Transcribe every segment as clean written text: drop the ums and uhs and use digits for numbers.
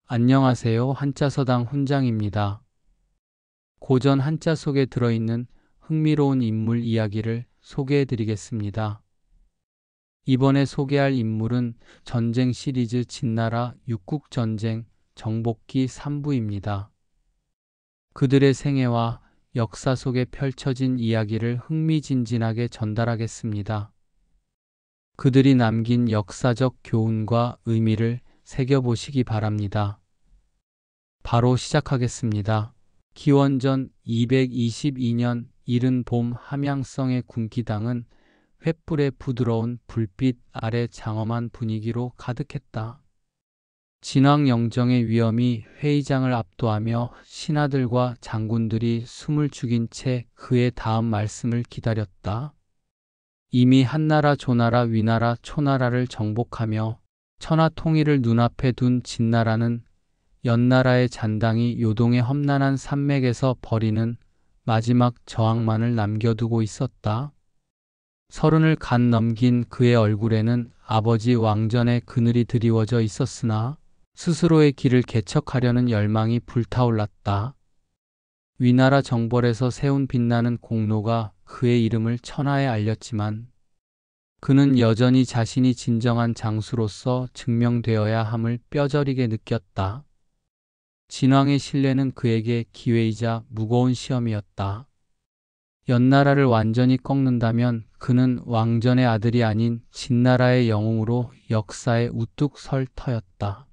안녕하세요. 한자서당 훈장입니다. 고전 한자 속에 들어있는 흥미로운 인물 이야기를 소개해 드리겠습니다. 이번에 소개할 인물은 전쟁 시리즈 진나라 육국전쟁 정복기 3부입니다. 그들의 생애와 역사 속에 펼쳐진 이야기를 흥미진진하게 전달하겠습니다. 그들이 남긴 역사적 교훈과 의미를 새겨보시기 바랍니다. 바로 시작하겠습니다. 기원전 222년 이른 봄 함양성의 군기당은 횃불의 부드러운 불빛 아래 장엄한 분위기로 가득했다. 진왕 영정의 위엄이 회의장을 압도하며 신하들과 장군들이 숨을 죽인 채 그의 다음 말씀을 기다렸다. 이미 한나라, 조나라, 위나라, 초나라를 정복하며 천하 통일을 눈앞에 둔 진나라는 연나라의 잔당이 요동의 험난한 산맥에서 벌이는 마지막 저항만을 남겨두고 있었다. 30을 간 넘긴 그의 얼굴에는 아버지 왕전의 그늘이 드리워져 있었으나 스스로의 길을 개척하려는 열망이 불타올랐다. 위나라 정벌에서 세운 빛나는 공로가 그의 이름을 천하에 알렸지만 그는 여전히 자신이 진정한 장수로서 증명되어야 함을 뼈저리게 느꼈다. 진왕의 신뢰는 그에게 기회이자 무거운 시험이었다. 연나라를 완전히 꺾는다면 그는 왕전의 아들이 아닌 진나라의 영웅으로 역사에 우뚝 설 터였다.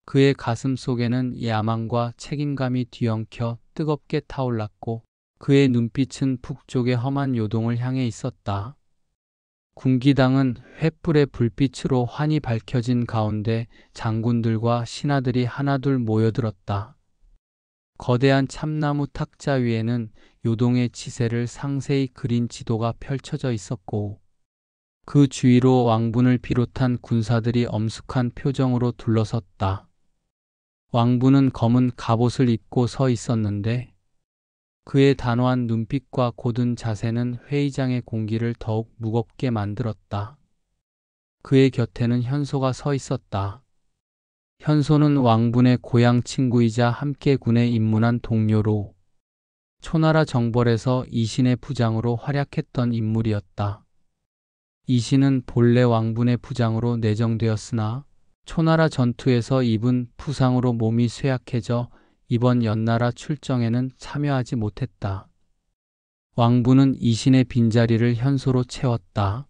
그의 가슴 속에는 야망과 책임감이 뒤엉켜 뜨겁게 타올랐고 그의 눈빛은 북쪽의 험한 요동을 향해 있었다. 군기당은 횃불의 불빛으로 환히 밝혀진 가운데 장군들과 신하들이 하나둘 모여들었다. 거대한 참나무 탁자 위에는 요동의 치세를 상세히 그린 지도가 펼쳐져 있었고 그 주위로 왕분을 비롯한 군사들이 엄숙한 표정으로 둘러섰다. 왕분은 검은 갑옷을 입고 서 있었는데 그의 단호한 눈빛과 곧은 자세는 회의장의 공기를 더욱 무겁게 만들었다. 그의 곁에는 현소가 서 있었다. 현소는 왕분의 고향 친구이자 함께 군에 입문한 동료로 초나라 정벌에서 이신의 부장으로 활약했던 인물이었다. 이신은 본래 왕분의 부장으로 내정되었으나 초나라 전투에서 입은 부상으로 몸이 쇠약해져 이번 연나라 출정에는 참여하지 못했다. 왕분은 이신의 빈자리를 현소로 채웠다.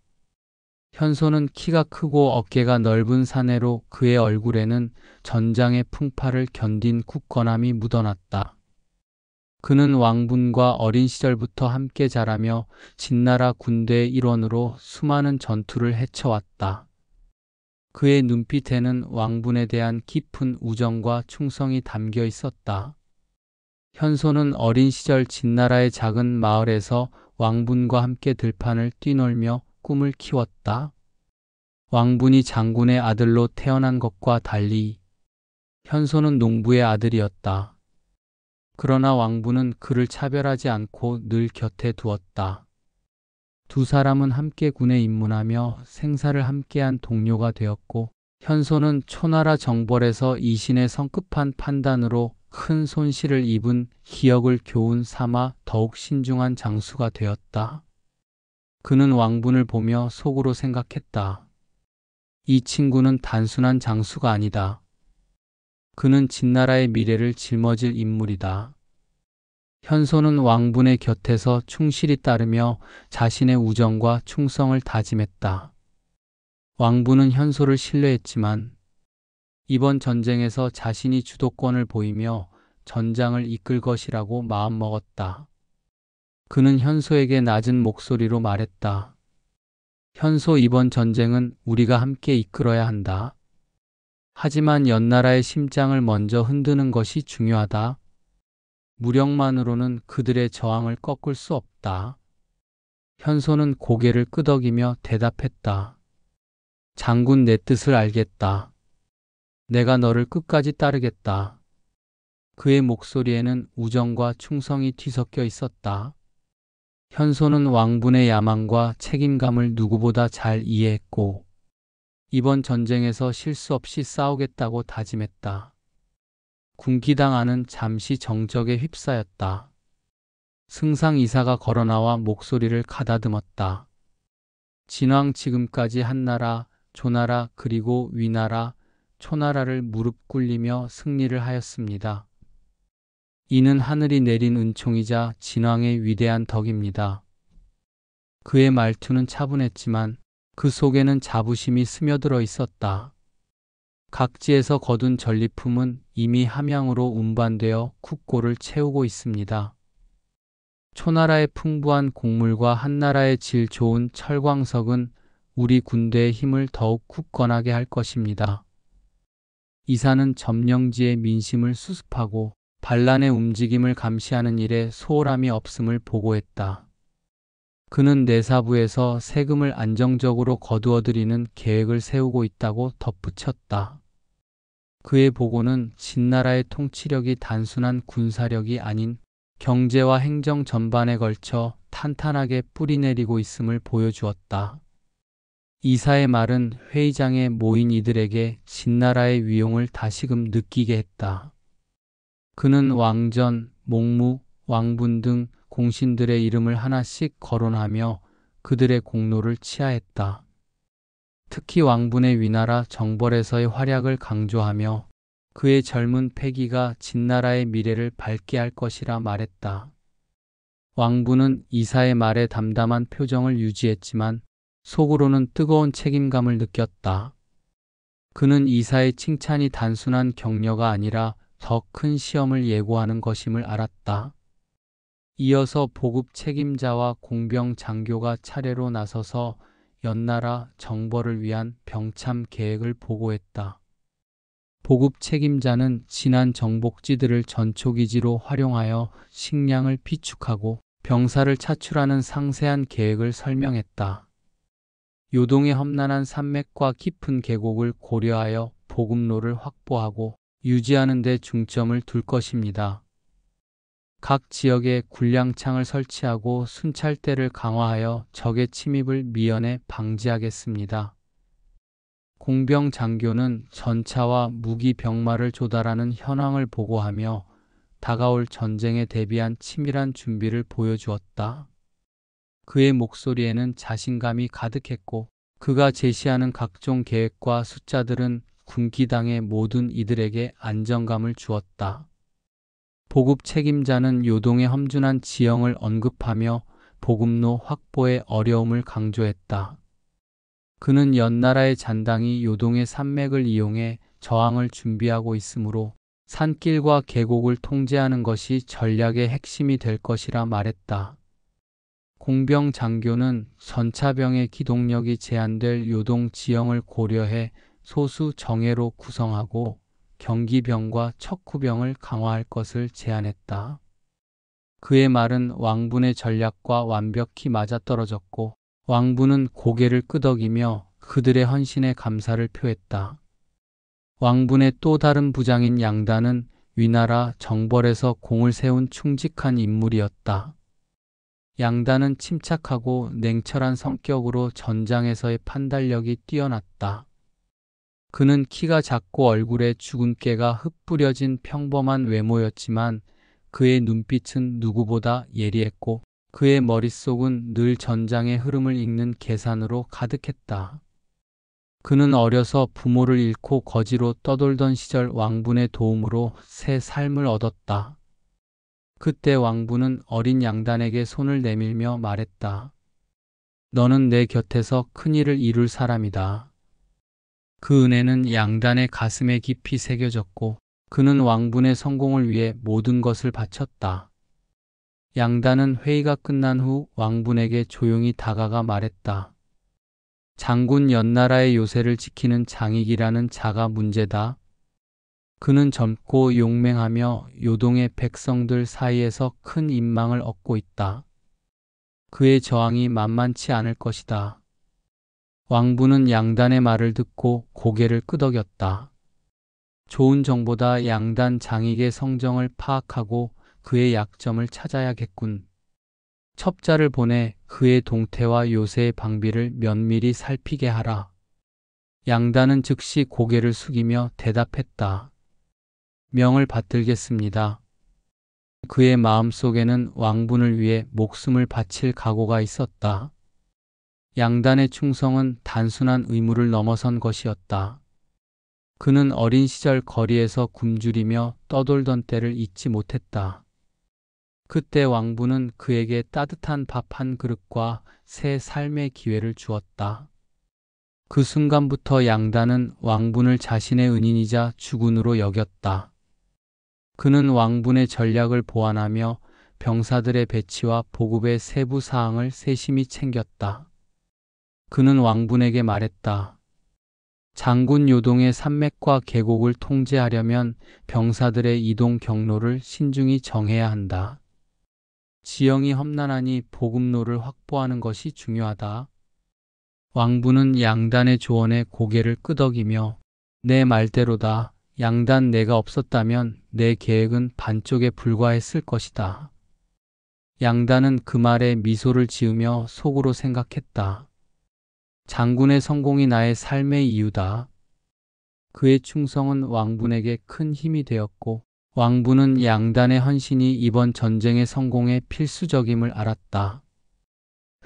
현소는 키가 크고 어깨가 넓은 사내로 그의 얼굴에는 전장의 풍파를 견딘 굳건함이 묻어났다. 그는 왕분과 어린 시절부터 함께 자라며 진나라 군대의 일원으로 수많은 전투를 헤쳐왔다. 그의 눈빛에는 왕분에 대한 깊은 우정과 충성이 담겨 있었다. 현소는 어린 시절 진나라의 작은 마을에서 왕분과 함께 들판을 뛰놀며 꿈을 키웠다. 왕분이 장군의 아들로 태어난 것과 달리 현소는 농부의 아들이었다. 그러나 왕분은 그를 차별하지 않고 늘 곁에 두었다. 두 사람은 함께 군에 입문하며 생사를 함께한 동료가 되었고 현소는 초나라 정벌에서 이신의 성급한 판단으로 큰 손실을 입은 기억을 교훈 삼아 더욱 신중한 장수가 되었다. 그는 왕분을 보며 속으로 생각했다. 이 친구는 단순한 장수가 아니다. 그는 진나라의 미래를 짊어질 인물이다. 현소는 왕분의 곁에서 충실히 따르며 자신의 우정과 충성을 다짐했다. 왕분은 현소를 신뢰했지만 이번 전쟁에서 자신이 주도권을 보이며 전장을 이끌 것이라고 마음먹었다. 그는 현소에게 낮은 목소리로 말했다. 현소, 이번 전쟁은 우리가 함께 이끌어야 한다. 하지만 연나라의 심장을 먼저 흔드는 것이 중요하다. 무력만으로는 그들의 저항을 꺾을 수 없다. 현소는 고개를 끄덕이며 대답했다. 장군, 내 뜻을 알겠다. 내가 너를 끝까지 따르겠다. 그의 목소리에는 우정과 충성이 뒤섞여 있었다. 현소는 왕분의 야망과 책임감을 누구보다 잘 이해했고 이번 전쟁에서 실수 없이 싸우겠다고 다짐했다. 군기당 안은 잠시 정적에 휩싸였다. 승상 이사가 걸어나와 목소리를 가다듬었다. 진왕 지금까지 한나라, 조나라 그리고 위나라, 초나라를 무릎 꿇리며 승리를 하였습니다. 이는 하늘이 내린 은총이자 진왕의 위대한 덕입니다. 그의 말투는 차분했지만 그 속에는 자부심이 스며들어 있었다. 각지에서 거둔 전리품은 이미 함양으로 운반되어 국고를 채우고 있습니다. 초나라의 풍부한 곡물과 한나라의 질 좋은 철광석은 우리 군대의 힘을 더욱 굳건하게 할 것입니다. 이사는 점령지의 민심을 수습하고 반란의 움직임을 감시하는 일에 소홀함이 없음을 보고했다. 그는 내사부에서 세금을 안정적으로 거두어들이는 계획을 세우고 있다고 덧붙였다. 그의 보고는 진나라의 통치력이 단순한 군사력이 아닌 경제와 행정 전반에 걸쳐 탄탄하게 뿌리내리고 있음을 보여주었다. 이사의 말은 회의장에 모인 이들에게 진나라의 위용을 다시금 느끼게 했다. 그는 왕전, 목무, 왕분 등 공신들의 이름을 하나씩 거론하며 그들의 공로를 치하했다. 특히 왕분의 위나라 정벌에서의 활약을 강조하며 그의 젊은 패기가 진나라의 미래를 밝게 할 것이라 말했다. 왕분은 이사의 말에 담담한 표정을 유지했지만 속으로는 뜨거운 책임감을 느꼈다. 그는 이사의 칭찬이 단순한 격려가 아니라 더 큰 시험을 예고하는 것임을 알았다. 이어서 보급 책임자와 공병 장교가 차례로 나서서 연나라 정벌을 위한 병참 계획을 보고했다. 보급 책임자는 지난 정복지들을 전초기지로 활용하여 식량을 비축하고 병사를 차출하는 상세한 계획을 설명했다. 요동의 험난한 산맥과 깊은 계곡을 고려하여 보급로를 확보하고 유지하는 데 중점을 둘 것입니다. 각 지역에 군량창을 설치하고 순찰대를 강화하여 적의 침입을 미연에 방지하겠습니다. 공병 장교는 전차와 무기 병마를 조달하는 현황을 보고하며 다가올 전쟁에 대비한 치밀한 준비를 보여주었다. 그의 목소리에는 자신감이 가득했고 그가 제시하는 각종 계획과 숫자들은 군기당의 모든 이들에게 안정감을 주었다. 보급 책임자는 요동의 험준한 지형을 언급하며 보급로 확보의 어려움을 강조했다. 그는 연나라의 잔당이 요동의 산맥을 이용해 저항을 준비하고 있으므로 산길과 계곡을 통제하는 것이 전략의 핵심이 될 것이라 말했다. 공병 장교는 전차병의 기동력이 제한될 요동 지형을 고려해 소수 정예로 구성하고 경기병과 척후병을 강화할 것을 제안했다. 그의 말은 왕분의 전략과 완벽히 맞아떨어졌고 왕분은 고개를 끄덕이며 그들의 헌신에 감사를 표했다. 왕분의 또 다른 부장인 양단은 위나라 정벌에서 공을 세운 충직한 인물이었다. 양단은 침착하고 냉철한 성격으로 전장에서의 판단력이 뛰어났다. 그는 키가 작고 얼굴에 주근깨가 흩뿌려진 평범한 외모였지만 그의 눈빛은 누구보다 예리했고 그의 머릿속은 늘 전장의 흐름을 읽는 계산으로 가득했다. 그는 어려서 부모를 잃고 거지로 떠돌던 시절 왕분의 도움으로 새 삶을 얻었다. 그때 왕분은 어린 양단에게 손을 내밀며 말했다. 너는 내 곁에서 큰일을 이룰 사람이다. 그 은혜는 양단의 가슴에 깊이 새겨졌고 그는 왕분의 성공을 위해 모든 것을 바쳤다. 양단은 회의가 끝난 후 왕분에게 조용히 다가가 말했다. 장군 연나라의 요새를 지키는 장익이라는 자가 문제다. 그는 젊고 용맹하며 요동의 백성들 사이에서 큰 인망을 얻고 있다. 그의 저항이 만만치 않을 것이다. 왕분은 양단의 말을 듣고 고개를 끄덕였다. 좋은 정보다 양단 장익의 성정을 파악하고 그의 약점을 찾아야겠군. 첩자를 보내 그의 동태와 요새의 방비를 면밀히 살피게 하라. 양단은 즉시 고개를 숙이며 대답했다. 명을 받들겠습니다. 그의 마음속에는 왕분을 위해 목숨을 바칠 각오가 있었다. 양단의 충성은 단순한 의무를 넘어선 것이었다. 그는 어린 시절 거리에서 굶주리며 떠돌던 때를 잊지 못했다. 그때 왕분은 그에게 따뜻한 밥 한 그릇과 새 삶의 기회를 주었다. 그 순간부터 양단은 왕분을 자신의 은인이자 주군으로 여겼다. 그는 왕분의 전략을 보완하며 병사들의 배치와 보급의 세부 사항을 세심히 챙겼다. 그는 왕분에게 말했다. 장군 요동의 산맥과 계곡을 통제하려면 병사들의 이동 경로를 신중히 정해야 한다. 지형이 험난하니 보급로를 확보하는 것이 중요하다. 왕분은 양단의 조언에 고개를 끄덕이며 내 말대로다. 양단 내가 없었다면 내 계획은 반쪽에 불과했을 것이다. 양단은 그 말에 미소를 지으며 속으로 생각했다. 장군의 성공이 나의 삶의 이유다. 그의 충성은 왕분에게 큰 힘이 되었고 왕분은 양단의 헌신이 이번 전쟁의 성공에 필수적임을 알았다.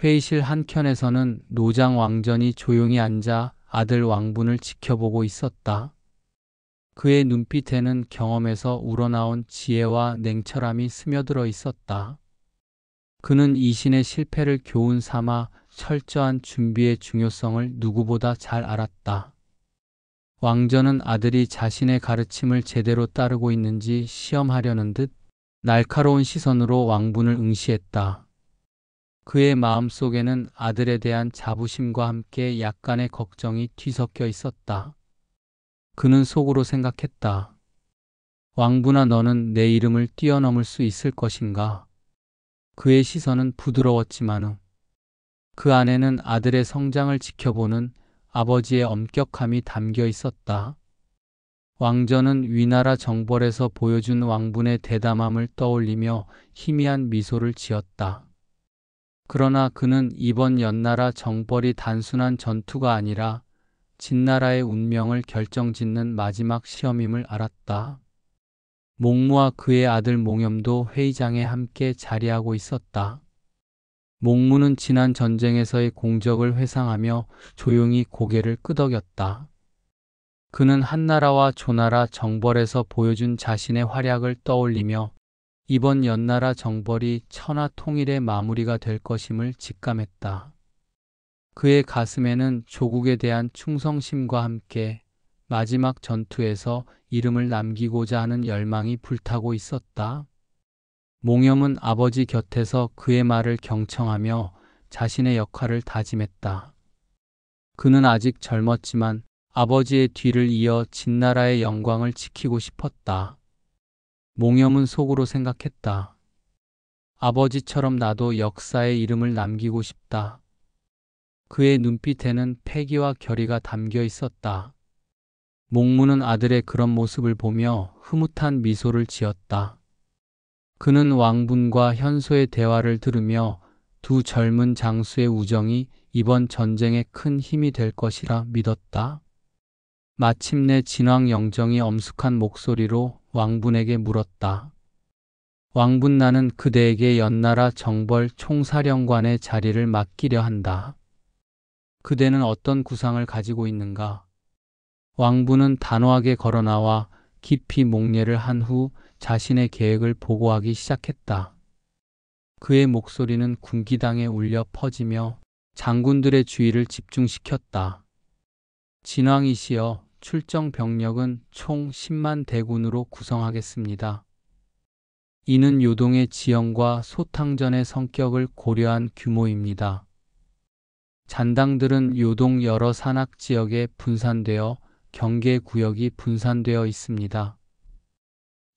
회의실 한켠에서는 노장 왕전이 조용히 앉아 아들 왕분을 지켜보고 있었다. 그의 눈빛에는 경험에서 우러나온 지혜와 냉철함이 스며들어 있었다. 그는 이신의 실패를 교훈 삼아 철저한 준비의 중요성을 누구보다 잘 알았다. 왕전은 아들이 자신의 가르침을 제대로 따르고 있는지 시험하려는 듯 날카로운 시선으로 왕분을 응시했다. 그의 마음속에는 아들에 대한 자부심과 함께 약간의 걱정이 뒤섞여 있었다. 그는 속으로 생각했다. 왕분아, 너는 내 이름을 뛰어넘을 수 있을 것인가? 그의 시선은 부드러웠지만 그 안에는 아들의 성장을 지켜보는 아버지의 엄격함이 담겨 있었다. 왕전은 위나라 정벌에서 보여준 왕분의 대담함을 떠올리며 희미한 미소를 지었다. 그러나 그는 이번 연나라 정벌이 단순한 전투가 아니라 진나라의 운명을 결정짓는 마지막 시험임을 알았다. 몽무와 그의 아들 몽염도 회의장에 함께 자리하고 있었다. 몽무는 지난 전쟁에서의 공적을 회상하며 조용히 고개를 끄덕였다. 그는 한나라와 조나라 정벌에서 보여준 자신의 활약을 떠올리며 이번 연나라 정벌이 천하 통일의 마무리가 될 것임을 직감했다. 그의 가슴에는 조국에 대한 충성심과 함께 마지막 전투에서 이름을 남기고자 하는 열망이 불타고 있었다. 몽염은 아버지 곁에서 그의 말을 경청하며 자신의 역할을 다짐했다. 그는 아직 젊었지만 아버지의 뒤를 이어 진나라의 영광을 지키고 싶었다. 몽염은 속으로 생각했다. 아버지처럼 나도 역사에 이름을 남기고 싶다. 그의 눈빛에는 패기와 결의가 담겨 있었다. 몽무는 아들의 그런 모습을 보며 흐뭇한 미소를 지었다. 그는 왕분과 현소의 대화를 들으며 두 젊은 장수의 우정이 이번 전쟁에 큰 힘이 될 것이라 믿었다. 마침내 진왕 영정이 엄숙한 목소리로 왕분에게 물었다. 왕분, 나는 그대에게 연나라 정벌 총사령관의 자리를 맡기려 한다. 그대는 어떤 구상을 가지고 있는가? 왕분은 단호하게 걸어나와 깊이 목례를 한 후 자신의 계획을 보고하기 시작했다. 그의 목소리는 군기당에 울려 퍼지며 장군들의 주의를 집중시켰다. 진왕이시여, 출정 병력은 총 10만 대군으로 구성하겠습니다. 이는 요동의 지형과 소탕전의 성격을 고려한 규모입니다. 잔당들은 요동 여러 산악 지역에 분산되어 경계 구역이 분산되어 있습니다.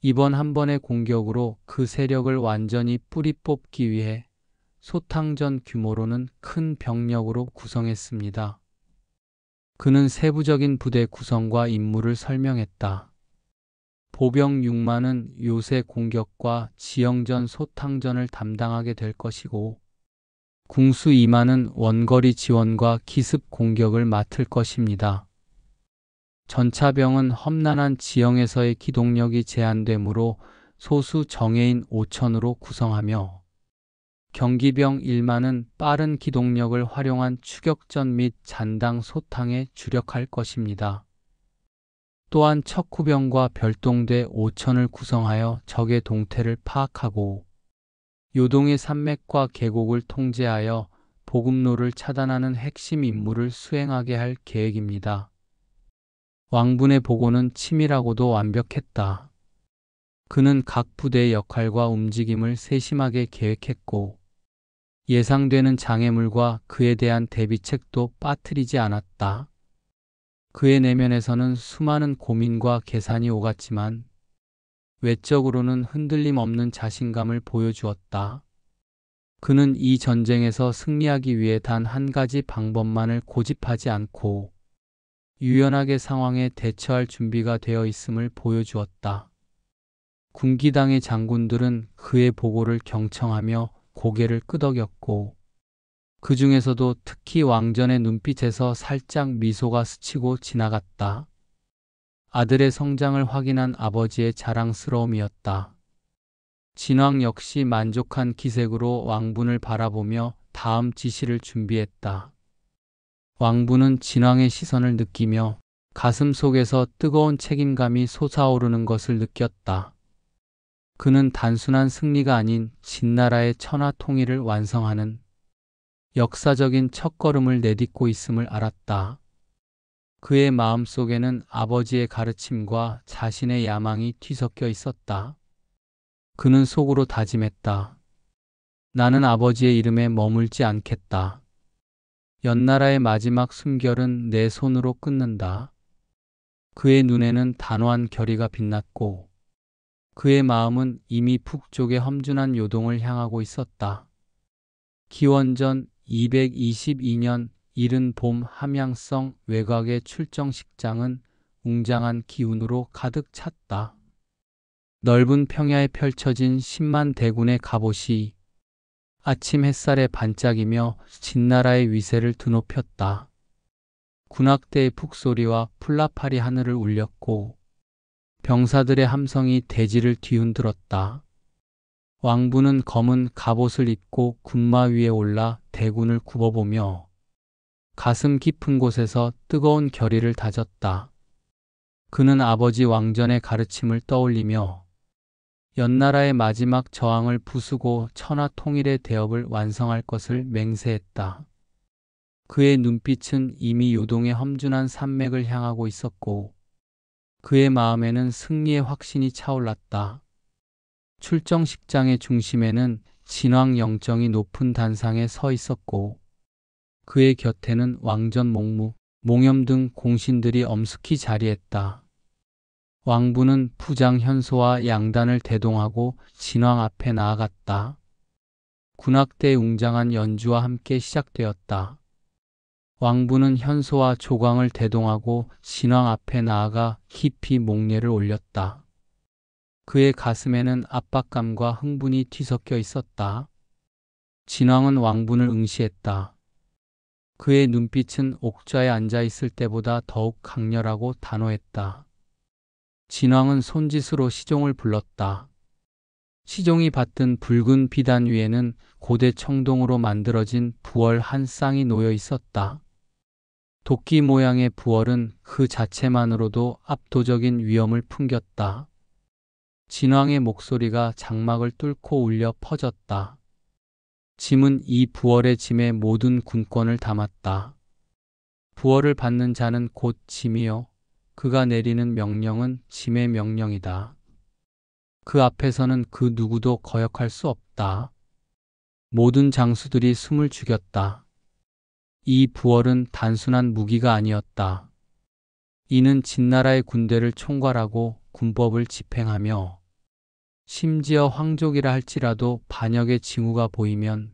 이번 한 번의 공격으로 그 세력을 완전히 뿌리 뽑기 위해 소탕전 규모로는 큰 병력으로 구성했습니다. 그는 세부적인 부대 구성과 임무를 설명했다. 보병 6만은 요새 공격과 지형전 소탕전을 담당하게 될 것이고 궁수 2만은 원거리 지원과 기습 공격을 맡을 것입니다. 전차병은 험난한 지형에서의 기동력이 제한되므로 소수 정예인 5천으로 구성하며 경기병 1만은 빠른 기동력을 활용한 추격전 및 잔당 소탕에 주력할 것입니다. 또한 척후병과 별동대 5천을 구성하여 적의 동태를 파악하고 요동의 산맥과 계곡을 통제하여 보급로를 차단하는 핵심 임무를 수행하게 할 계획입니다. 왕분의 보고는 치밀하고도 완벽했다. 그는 각 부대의 역할과 움직임을 세심하게 계획했고 예상되는 장애물과 그에 대한 대비책도 빠뜨리지 않았다. 그의 내면에서는 수많은 고민과 계산이 오갔지만 외적으로는 흔들림 없는 자신감을 보여주었다. 그는 이 전쟁에서 승리하기 위해 단 한 가지 방법만을 고집하지 않고 유연하게 상황에 대처할 준비가 되어 있음을 보여주었다. 군기당의 장군들은 그의 보고를 경청하며 고개를 끄덕였고 그 중에서도 특히 왕전의 눈빛에서 살짝 미소가 스치고 지나갔다. 아들의 성장을 확인한 아버지의 자랑스러움이었다. 진왕 역시 만족한 기색으로 왕분을 바라보며 다음 지시를 준비했다. 왕분은 진왕의 시선을 느끼며 가슴 속에서 뜨거운 책임감이 솟아오르는 것을 느꼈다. 그는 단순한 승리가 아닌 진나라의 천하 통일을 완성하는 역사적인 첫걸음을 내딛고 있음을 알았다. 그의 마음속에는 아버지의 가르침과 자신의 야망이 뒤섞여 있었다. 그는 속으로 다짐했다. 나는 아버지의 이름에 머물지 않겠다. 연나라의 마지막 숨결은 내 손으로 끊는다. 그의 눈에는 단호한 결의가 빛났고 그의 마음은 이미 북쪽의 험준한 요동을 향하고 있었다. 기원전 222년 이른 봄 함양성 외곽의 출정식장은 웅장한 기운으로 가득 찼다. 넓은 평야에 펼쳐진 10만 대군의 갑옷이 아침 햇살에 반짝이며 진나라의 위세를 드높였다. 군악대의 북소리와 풀라팔이 하늘을 울렸고 병사들의 함성이 대지를 뒤흔들었다. 왕분은 검은 갑옷을 입고 군마 위에 올라 대군을 굽어보며 가슴 깊은 곳에서 뜨거운 결의를 다졌다. 그는 아버지 왕전의 가르침을 떠올리며 연나라의 마지막 저항을 부수고 천하 통일의 대업을 완성할 것을 맹세했다. 그의 눈빛은 이미 요동의 험준한 산맥을 향하고 있었고 그의 마음에는 승리의 확신이 차올랐다. 출정식장의 중심에는 진왕 영정이 높은 단상에 서 있었고 그의 곁에는 왕전 목무, 몽염 등 공신들이 엄숙히 자리했다. 왕분은 부장 현소와 양단을 대동하고 진왕 앞에 나아갔다. 군악대의 웅장한 연주와 함께 시작되었다. 왕분은 현소와 조광을 대동하고 진왕 앞에 나아가 깊이 목례를 올렸다. 그의 가슴에는 압박감과 흥분이 뒤섞여 있었다. 진왕은 왕분을 응시했다. 그의 눈빛은 옥좌에 앉아 있을 때보다 더욱 강렬하고 단호했다. 진왕은 손짓으로 시종을 불렀다. 시종이 받든 붉은 비단 위에는 고대 청동으로 만들어진 부월 한 쌍이 놓여 있었다. 도끼 모양의 부월은 그 자체만으로도 압도적인 위엄을 풍겼다. 진왕의 목소리가 장막을 뚫고 울려 퍼졌다. 짐은 이 부월의 짐에 모든 군권을 담았다. 부월을 받는 자는 곧 짐이요 그가 내리는 명령은 짐의 명령이다. 그 앞에서는 그 누구도 거역할 수 없다. 모든 장수들이 숨을 죽였다. 이 부월은 단순한 무기가 아니었다. 이는 진나라의 군대를 총괄하고 군법을 집행하며 심지어 황족이라 할지라도 반역의 징후가 보이면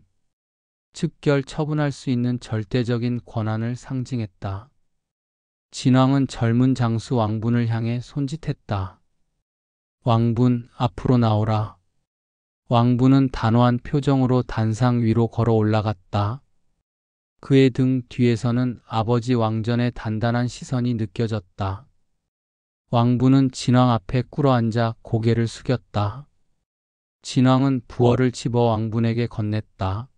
즉결 처분할 수 있는 절대적인 권한을 상징했다. 진왕은 젊은 장수 왕분을 향해 손짓했다. 왕분, 앞으로 나오라. 왕분은 단호한 표정으로 단상 위로 걸어 올라갔다. 그의 등 뒤에서는 아버지 왕전의 단단한 시선이 느껴졌다. 왕부는 진왕 앞에 꿇어앉아 고개를 숙였다. 진왕은 부얼을 집어 왕분에게 건넸다.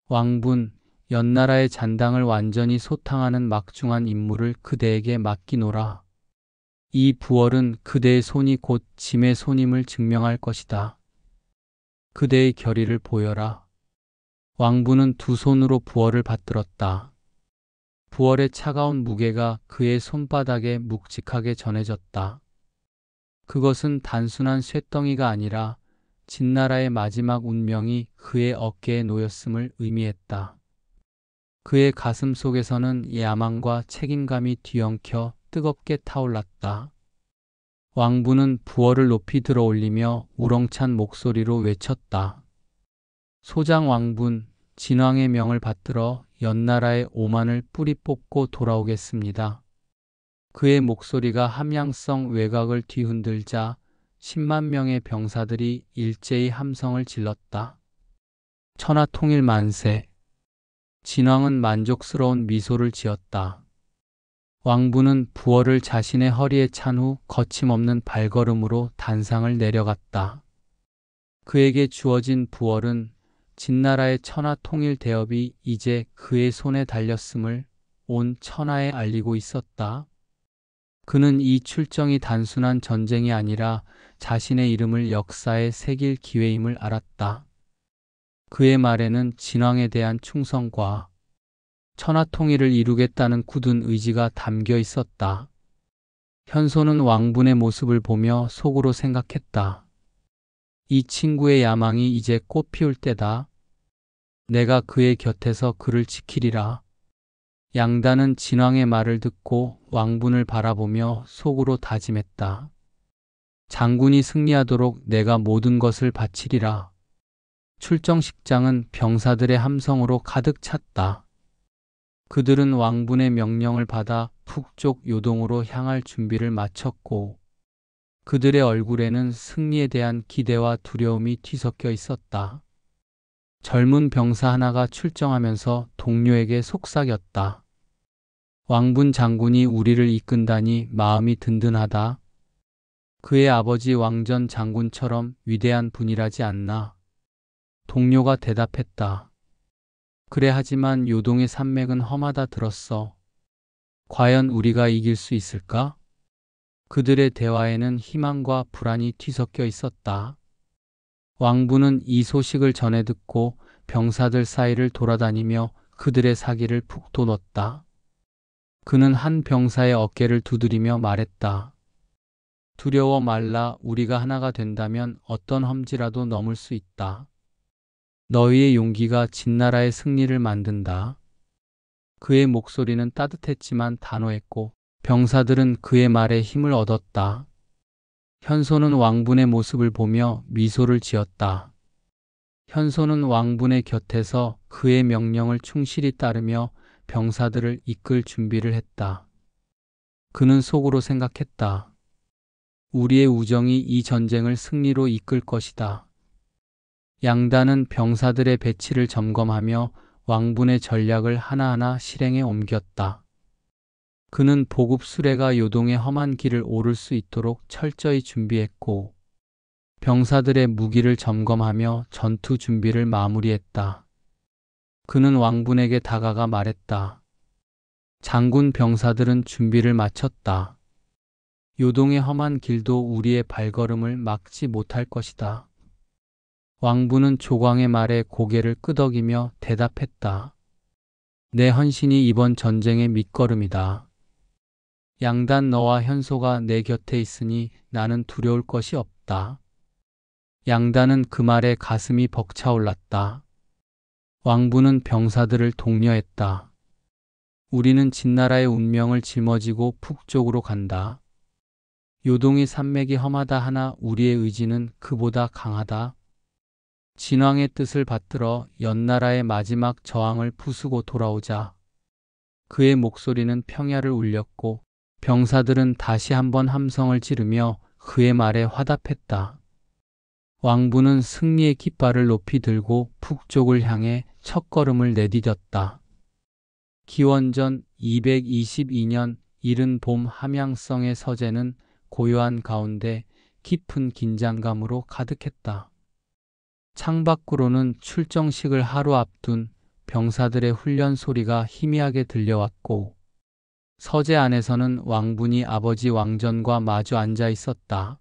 왕분, 연나라의 잔당을 완전히 소탕하는 막중한 임무를 그대에게 맡기노라. 이 부얼은 그대의 손이 곧 짐의 손임을 증명할 것이다. 그대의 결의를 보여라. 왕부는 두 손으로 부얼을 받들었다. 부얼의 차가운 무게가 그의 손바닥에 묵직하게 전해졌다. 그것은 단순한 쇳덩이가 아니라 진나라의 마지막 운명이 그의 어깨에 놓였음을 의미했다. 그의 가슴 속에서는 야망과 책임감이 뒤엉켜 뜨겁게 타올랐다. 왕부는 부얼을 높이 들어 올리며 우렁찬 목소리로 외쳤다. 소장 왕분, 진왕의 명을 받들어 연나라의 오만을 뿌리 뽑고 돌아오겠습니다. 그의 목소리가 함양성 외곽을 뒤흔들자 10만 명의 병사들이 일제히 함성을 질렀다. 천하 통일 만세. 진왕은 만족스러운 미소를 지었다. 왕부는 부얼을 자신의 허리에 찬 후 거침없는 발걸음으로 단상을 내려갔다. 그에게 주어진 부얼은 진나라의 천하 통일 대업이 이제 그의 손에 달렸음을 온 천하에 알리고 있었다. 그는 이 출정이 단순한 전쟁이 아니라 자신의 이름을 역사에 새길 기회임을 알았다. 그의 말에는 진왕에 대한 충성과 천하 통일을 이루겠다는 굳은 의지가 담겨 있었다. 현소는 왕분의 모습을 보며 속으로 생각했다. 이 친구의 야망이 이제 꽃 피울 때다. 내가 그의 곁에서 그를 지키리라. 양단은 진왕의 말을 듣고 왕분을 바라보며 속으로 다짐했다. 장군이 승리하도록 내가 모든 것을 바치리라. 출정식장은 병사들의 함성으로 가득 찼다. 그들은 왕분의 명령을 받아 북쪽 요동으로 향할 준비를 마쳤고 그들의 얼굴에는 승리에 대한 기대와 두려움이 뒤섞여 있었다. 젊은 병사 하나가 출정하면서 동료에게 속삭였다. 왕분 장군이 우리를 이끈다니 마음이 든든하다. 그의 아버지 왕전 장군처럼 위대한 분이라지 않나. 동료가 대답했다. 그래 하지만 요동의 산맥은 험하다 들었어. 과연 우리가 이길 수 있을까? 그들의 대화에는 희망과 불안이 뒤섞여 있었다. 왕부는 이 소식을 전해 듣고 병사들 사이를 돌아다니며 그들의 사기를 푹 돋웠다. 그는 한 병사의 어깨를 두드리며 말했다. 두려워 말라. 우리가 하나가 된다면 어떤 험지라도 넘을 수 있다. 너희의 용기가 진나라의 승리를 만든다. 그의 목소리는 따뜻했지만 단호했고 병사들은 그의 말에 힘을 얻었다. 현소는 왕분의 모습을 보며 미소를 지었다. 현소는 왕분의 곁에서 그의 명령을 충실히 따르며 병사들을 이끌 준비를 했다. 그는 속으로 생각했다. 우리의 우정이 이 전쟁을 승리로 이끌 것이다. 양단은 병사들의 배치를 점검하며 왕분의 전략을 하나하나 실행에 옮겼다. 그는 보급 수레가 요동의 험한 길을 오를 수 있도록 철저히 준비했고 병사들의 무기를 점검하며 전투 준비를 마무리했다. 그는 왕분에게 다가가 말했다. 장군, 병사들은 준비를 마쳤다. 요동의 험한 길도 우리의 발걸음을 막지 못할 것이다. 왕분은 조광의 말에 고개를 끄덕이며 대답했다. 내 헌신이 이번 전쟁의 밑거름이다. 양단, 너와 현소가 내 곁에 있으니 나는 두려울 것이 없다. 양단은 그 말에 가슴이 벅차올랐다. 왕분은 병사들을 독려했다. 우리는 진나라의 운명을 짊어지고 북쪽으로 간다. 요동의 산맥이 험하다 하나 우리의 의지는 그보다 강하다. 진왕의 뜻을 받들어 연나라의 마지막 저항을 부수고 돌아오자. 그의 목소리는 평야를 울렸고 병사들은 다시 한번 함성을 지르며 그의 말에 화답했다. 왕부는 승리의 깃발을 높이 들고 북쪽을 향해 첫걸음을 내디뎠다. 기원전 222년 이른 봄 함양성의 서재는 고요한 가운데 깊은 긴장감으로 가득했다. 창밖으로는 출정식을 하루 앞둔 병사들의 훈련 소리가 희미하게 들려왔고, 서재 안에서는 왕분이 아버지 왕전과 마주 앉아 있었다.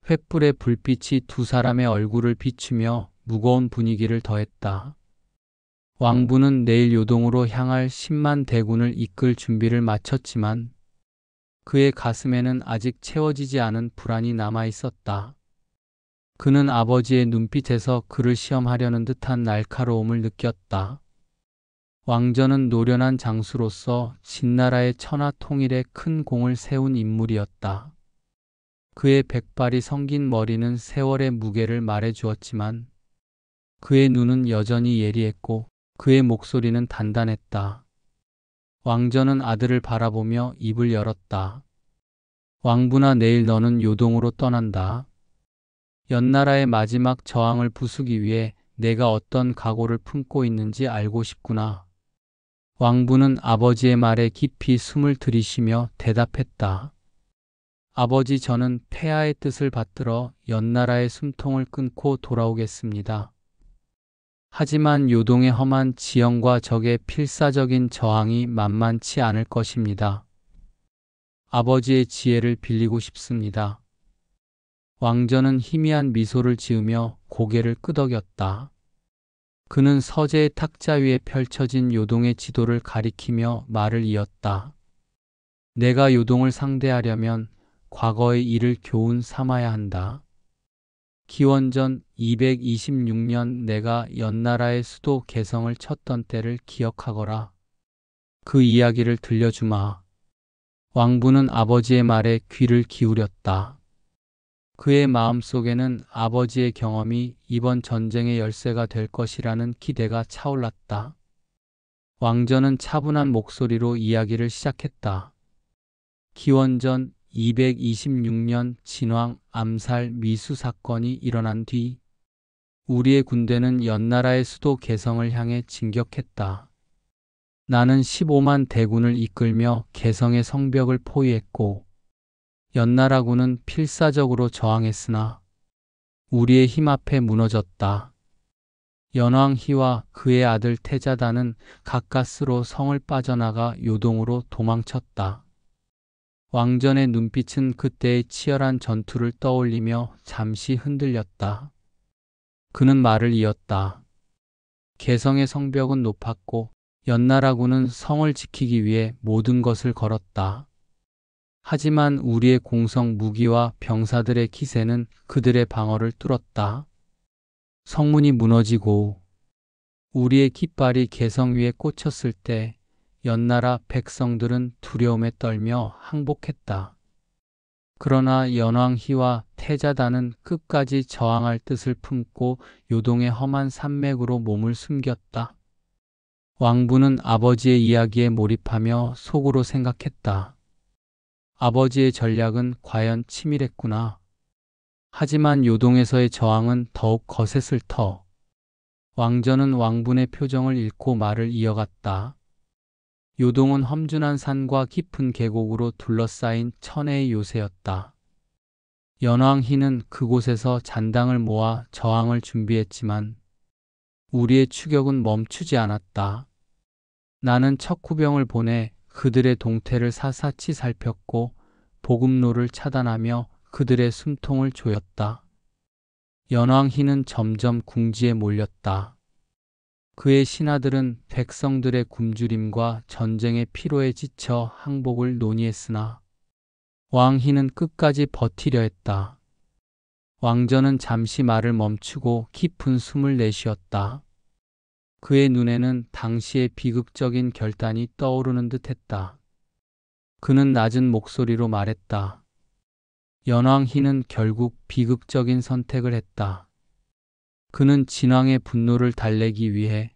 횃불의 불빛이 두 사람의 얼굴을 비추며 무거운 분위기를 더했다. 왕분은 내일 요동으로 향할 10만 대군을 이끌 준비를 마쳤지만 그의 가슴에는 아직 채워지지 않은 불안이 남아 있었다. 그는 아버지의 눈빛에서 그를 시험하려는 듯한 날카로움을 느꼈다. 왕전은 노련한 장수로서 진나라의 천하 통일에 큰 공을 세운 인물이었다. 그의 백발이 성긴 머리는 세월의 무게를 말해주었지만 그의 눈은 여전히 예리했고 그의 목소리는 단단했다. 왕전은 아들을 바라보며 입을 열었다. 왕분아, 내일 너는 요동으로 떠난다. 연나라의 마지막 저항을 부수기 위해 내가 어떤 각오를 품고 있는지 알고 싶구나. 왕분은 아버지의 말에 깊이 숨을 들이쉬며 대답했다. 아버지, 저는 폐하의 뜻을 받들어 연나라의 숨통을 끊고 돌아오겠습니다. 하지만 요동의 험한 지형과 적의 필사적인 저항이 만만치 않을 것입니다. 아버지의 지혜를 빌리고 싶습니다. 왕전은 희미한 미소를 지으며 고개를 끄덕였다. 그는 서재의 탁자 위에 펼쳐진 요동의 지도를 가리키며 말을 이었다. 내가 요동을 상대하려면 과거의 일을 교훈 삼아야 한다. 기원전 226년 내가 연나라의 수도 개성을 쳤던 때를 기억하거라. 그 이야기를 들려주마. 왕분은 아버지의 말에 귀를 기울였다. 그의 마음속에는 아버지의 경험이 이번 전쟁의 열쇠가 될 것이라는 기대가 차올랐다. 왕전은 차분한 목소리로 이야기를 시작했다. 기원전 226년 진왕 암살 미수 사건이 일어난 뒤 우리의 군대는 연나라의 수도 개성을 향해 진격했다. 나는 15만 대군을 이끌며 개성의 성벽을 포위했고 연나라군은 필사적으로 저항했으나 우리의 힘 앞에 무너졌다. 연왕희와 그의 아들 태자단은 가까스로 성을 빠져나가 요동으로 도망쳤다. 왕전의 눈빛은 그때의 치열한 전투를 떠올리며 잠시 흔들렸다. 그는 말을 이었다. 개성의 성벽은 높았고 연나라군은 성을 지키기 위해 모든 것을 걸었다. 하지만 우리의 공성 무기와 병사들의 기세는 그들의 방어를 뚫었다. 성문이 무너지고 우리의 깃발이 개성 위에 꽂혔을 때 연나라 백성들은 두려움에 떨며 항복했다. 그러나 연왕희와 태자단은 끝까지 저항할 뜻을 품고 요동의 험한 산맥으로 몸을 숨겼다. 왕분은 아버지의 이야기에 몰입하며 속으로 생각했다. 아버지의 전략은 과연 치밀했구나. 하지만 요동에서의 저항은 더욱 거셌을 터. 왕전은 왕분의 표정을 잃고 말을 이어갔다. 요동은 험준한 산과 깊은 계곡으로 둘러싸인 천혜의 요새였다. 연왕희는 그곳에서 잔당을 모아 저항을 준비했지만 우리의 추격은 멈추지 않았다. 나는 척후병을 보내 그들의 동태를 사사치 살폈고 보급로를 차단하며 그들의 숨통을 조였다. 연왕희는 점점 궁지에 몰렸다. 그의 신하들은 백성들의 굶주림과 전쟁의 피로에 지쳐 항복을 논의했으나 왕희는 끝까지 버티려 했다. 왕전은 잠시 말을 멈추고 깊은 숨을 내쉬었다. 그의 눈에는 당시의 비극적인 결단이 떠오르는 듯했다. 그는 낮은 목소리로 말했다. 연왕희는 결국 비극적인 선택을 했다. 그는 진왕의 분노를 달래기 위해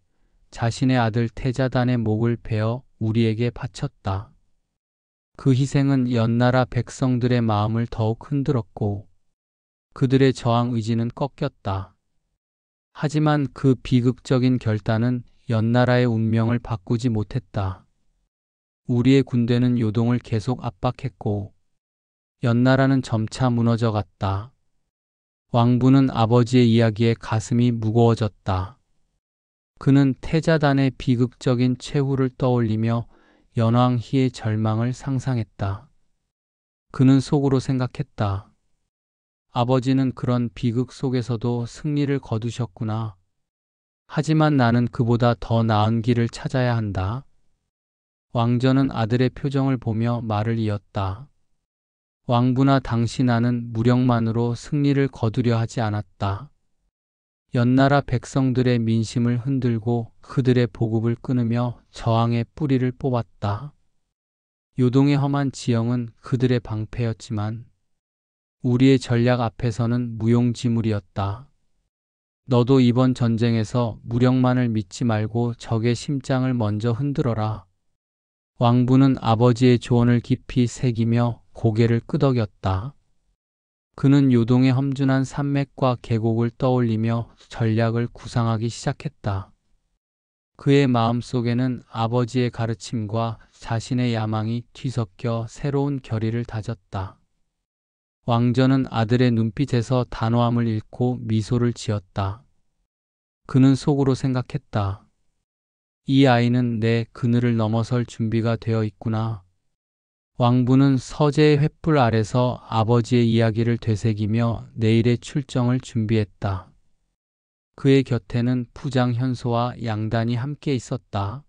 자신의 아들 태자단의 목을 베어 우리에게 바쳤다. 그 희생은 연나라 백성들의 마음을 더욱 흔들었고 그들의 저항 의지는 꺾였다. 하지만 그 비극적인 결단은 연나라의 운명을 바꾸지 못했다. 우리의 군대는 요동을 계속 압박했고 연나라는 점차 무너져 갔다. 왕부는 아버지의 이야기에 가슴이 무거워졌다. 그는 태자단의 비극적인 최후를 떠올리며 연왕희의 절망을 상상했다. 그는 속으로 생각했다. 아버지는 그런 비극 속에서도 승리를 거두셨구나. 하지만 나는 그보다 더 나은 길을 찾아야 한다. 왕전은 아들의 표정을 보며 말을 이었다. 왕부나 당시 나는 무력만으로 승리를 거두려 하지 않았다. 연나라 백성들의 민심을 흔들고 그들의 보급을 끊으며 저항의 뿌리를 뽑았다. 요동의 험한 지형은 그들의 방패였지만 우리의 전략 앞에서는 무용지물이었다. 너도 이번 전쟁에서 무력만을 믿지 말고 적의 심장을 먼저 흔들어라. 왕부는 아버지의 조언을 깊이 새기며 고개를 끄덕였다. 그는 요동의 험준한 산맥과 계곡을 떠올리며 전략을 구상하기 시작했다. 그의 마음속에는 아버지의 가르침과 자신의 야망이 뒤섞여 새로운 결의를 다졌다. 왕전은 아들의 눈빛에서 단호함을 잃고 미소를 지었다. 그는 속으로 생각했다. 이 아이는 내 그늘을 넘어설 준비가 되어 있구나. 왕부는 서재의 횃불 아래서 아버지의 이야기를 되새기며 내일의 출정을 준비했다. 그의 곁에는 부장 현소와 양단이 함께 있었다.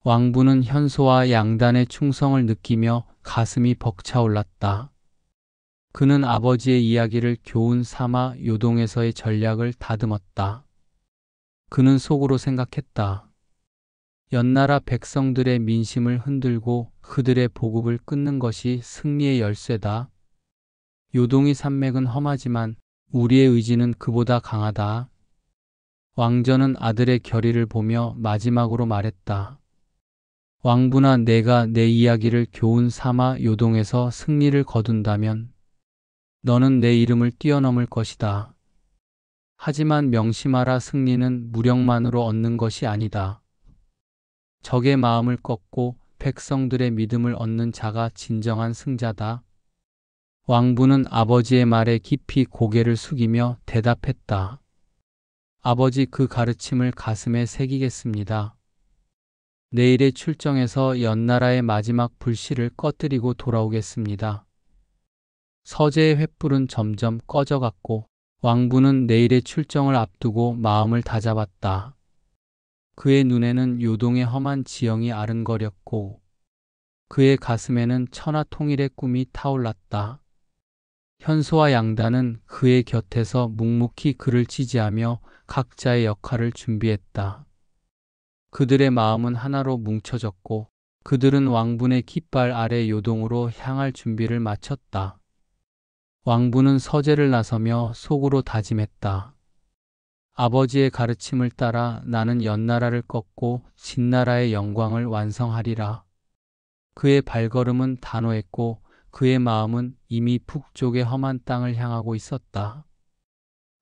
왕부는 현소와 양단의 충성을 느끼며 가슴이 벅차올랐다. 그는 아버지의 이야기를 교훈 삼아 요동에서의 전략을 다듬었다. 그는 속으로 생각했다. 연나라 백성들의 민심을 흔들고 그들의 보급을 끊는 것이 승리의 열쇠다. 요동의 산맥은 험하지만 우리의 의지는 그보다 강하다. 왕전은 아들의 결의를 보며 마지막으로 말했다. 왕부나 내가 내 이야기를 교훈 삼아 요동에서 승리를 거둔다면 너는 내 이름을 뛰어넘을 것이다. 하지만 명심하라, 승리는 무력만으로 얻는 것이 아니다. 적의 마음을 꺾고 백성들의 믿음을 얻는 자가 진정한 승자다. 왕부는 아버지의 말에 깊이 고개를 숙이며 대답했다. 아버지, 그 가르침을 가슴에 새기겠습니다. 내일의 출정에서 연나라의 마지막 불씨를 꺼뜨리고 돌아오겠습니다. 서재의 횃불은 점점 꺼져갔고 왕부는 내일의 출정을 앞두고 마음을 다잡았다. 그의 눈에는 요동의 험한 지형이 아른거렸고 그의 가슴에는 천하통일의 꿈이 타올랐다. 현소와 양단은 그의 곁에서 묵묵히 그를 지지하며 각자의 역할을 준비했다. 그들의 마음은 하나로 뭉쳐졌고 그들은 왕분의 깃발 아래 요동으로 향할 준비를 마쳤다. 왕부는 서재를 나서며 속으로 다짐했다. 아버지의 가르침을 따라 나는 연나라를 꺾고 진나라의 영광을 완성하리라. 그의 발걸음은 단호했고 그의 마음은 이미 북쪽의 험한 땅을 향하고 있었다.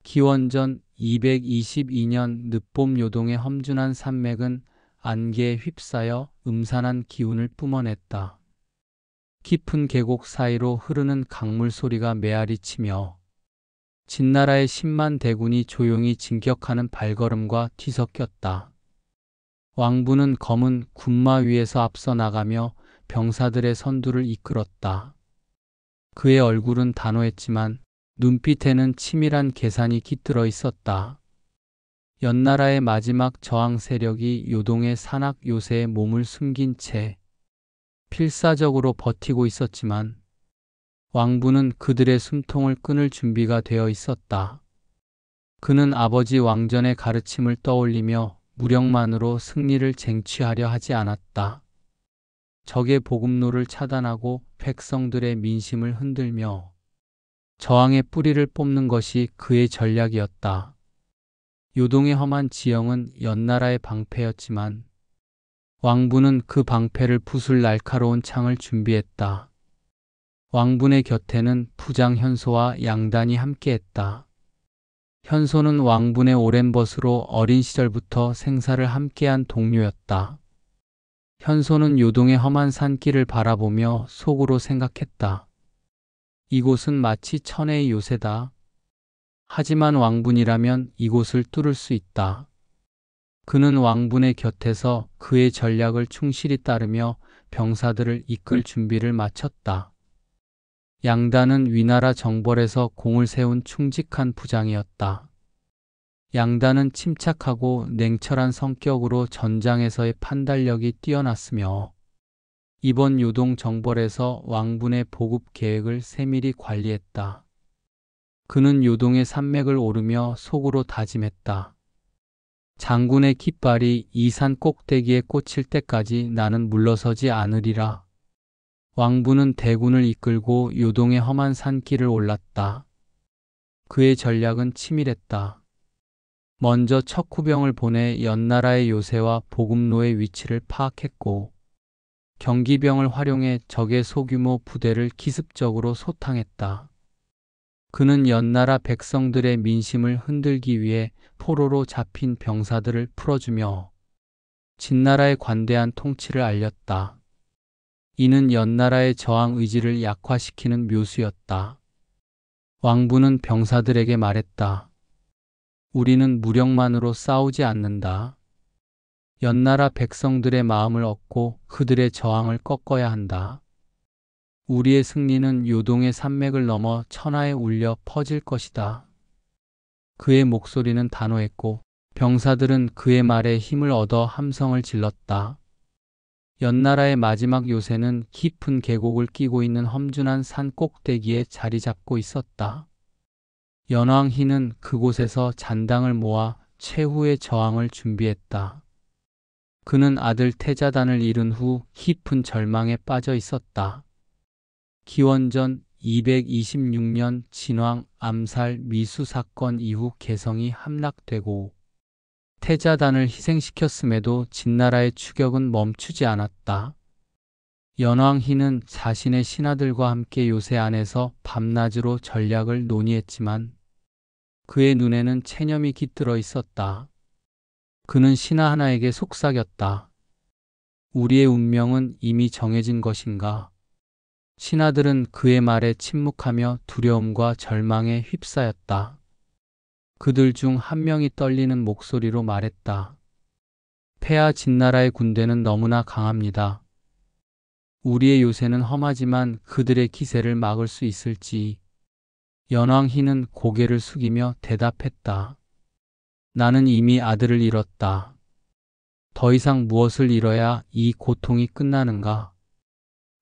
기원전 222년 늦봄 요동의 험준한 산맥은 안개에 휩싸여 음산한 기운을 뿜어냈다. 깊은 계곡 사이로 흐르는 강물 소리가 메아리 치며 진나라의 10만 대군이 조용히 진격하는 발걸음과 뒤섞였다. 왕부는 검은 군마 위에서 앞서 나가며 병사들의 선두를 이끌었다. 그의 얼굴은 단호했지만 눈빛에는 치밀한 계산이 깃들어 있었다. 연나라의 마지막 저항 세력이 요동의 산악 요새에 몸을 숨긴 채 필사적으로 버티고 있었지만 왕부는 그들의 숨통을 끊을 준비가 되어 있었다. 그는 아버지 왕전의 가르침을 떠올리며 무력만으로 승리를 쟁취하려 하지 않았다. 적의 보급로를 차단하고 백성들의 민심을 흔들며 저항의 뿌리를 뽑는 것이 그의 전략이었다. 요동의 험한 지형은 연나라의 방패였지만 왕부는 그 방패를 부술 날카로운 창을 준비했다. 왕분의 곁에는 부장 현소와 양단이 함께했다. 현소는 왕분의 오랜 벗으로 어린 시절부터 생사를 함께한 동료였다. 현소는 요동의 험한 산길을 바라보며 속으로 생각했다. 이곳은 마치 천혜의 요새다. 하지만 왕분이라면 이곳을 뚫을 수 있다. 그는 왕분의 곁에서 그의 전략을 충실히 따르며 병사들을 이끌 준비를 마쳤다. 양단은 위나라 정벌에서 공을 세운 충직한 부장이었다. 양단은 침착하고 냉철한 성격으로 전장에서의 판단력이 뛰어났으며 이번 요동 정벌에서 왕분의 보급 계획을 세밀히 관리했다. 그는 요동의 산맥을 오르며 속으로 다짐했다. 장군의 깃발이 이 산 꼭대기에 꽂힐 때까지 나는 물러서지 않으리라. 왕분은 대군을 이끌고 요동의 험한 산길을 올랐다. 그의 전략은 치밀했다. 먼저 척후병을 보내 연나라의 요새와 보급로의 위치를 파악했고 경기병을 활용해 적의 소규모 부대를 기습적으로 소탕했다. 그는 연나라 백성들의 민심을 흔들기 위해 포로로 잡힌 병사들을 풀어주며 진나라의 관대한 통치를 알렸다. 이는 연나라의 저항 의지를 약화시키는 묘수였다. 왕분은 병사들에게 말했다. 우리는 무력만으로 싸우지 않는다. 연나라 백성들의 마음을 얻고 그들의 저항을 꺾어야 한다. 우리의 승리는 요동의 산맥을 넘어 천하에 울려 퍼질 것이다. 그의 목소리는 단호했고 병사들은 그의 말에 힘을 얻어 함성을 질렀다. 연나라의 마지막 요새는 깊은 계곡을 끼고 있는 험준한 산 꼭대기에 자리 잡고 있었다. 연왕희는 그곳에서 잔당을 모아 최후의 저항을 준비했다. 그는 아들 태자단을 잃은 후 깊은 절망에 빠져 있었다. 기원전 226년 진왕 암살 미수 사건 이후 개성이 함락되고 태자단을 희생시켰음에도 진나라의 추격은 멈추지 않았다. 연왕희는 자신의 신하들과 함께 요새 안에서 밤낮으로 전략을 논의했지만 그의 눈에는 체념이 깃들어 있었다. 그는 신하 하나에게 속삭였다. 우리의 운명은 이미 정해진 것인가? 신하들은 그의 말에 침묵하며 두려움과 절망에 휩싸였다. 그들 중 한 명이 떨리는 목소리로 말했다. 폐하 진나라의 군대는 너무나 강합니다. 우리의 요새는 험하지만 그들의 기세를 막을 수 있을지. 연왕희는 고개를 숙이며 대답했다. 나는 이미 아들을 잃었다. 더 이상 무엇을 잃어야 이 고통이 끝나는가?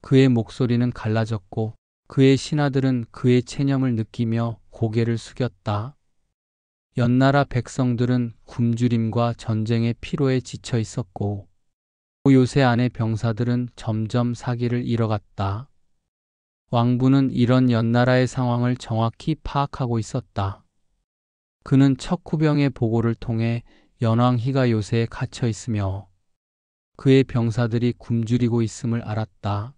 그의 목소리는 갈라졌고 그의 신하들은 그의 체념을 느끼며 고개를 숙였다. 연나라 백성들은 굶주림과 전쟁의 피로에 지쳐 있었고 요새 안의 병사들은 점점 사기를 잃어갔다. 왕분은 이런 연나라의 상황을 정확히 파악하고 있었다. 그는 척후병의 보고를 통해 연왕희가 요새에 갇혀 있으며 그의 병사들이 굶주리고 있음을 알았다.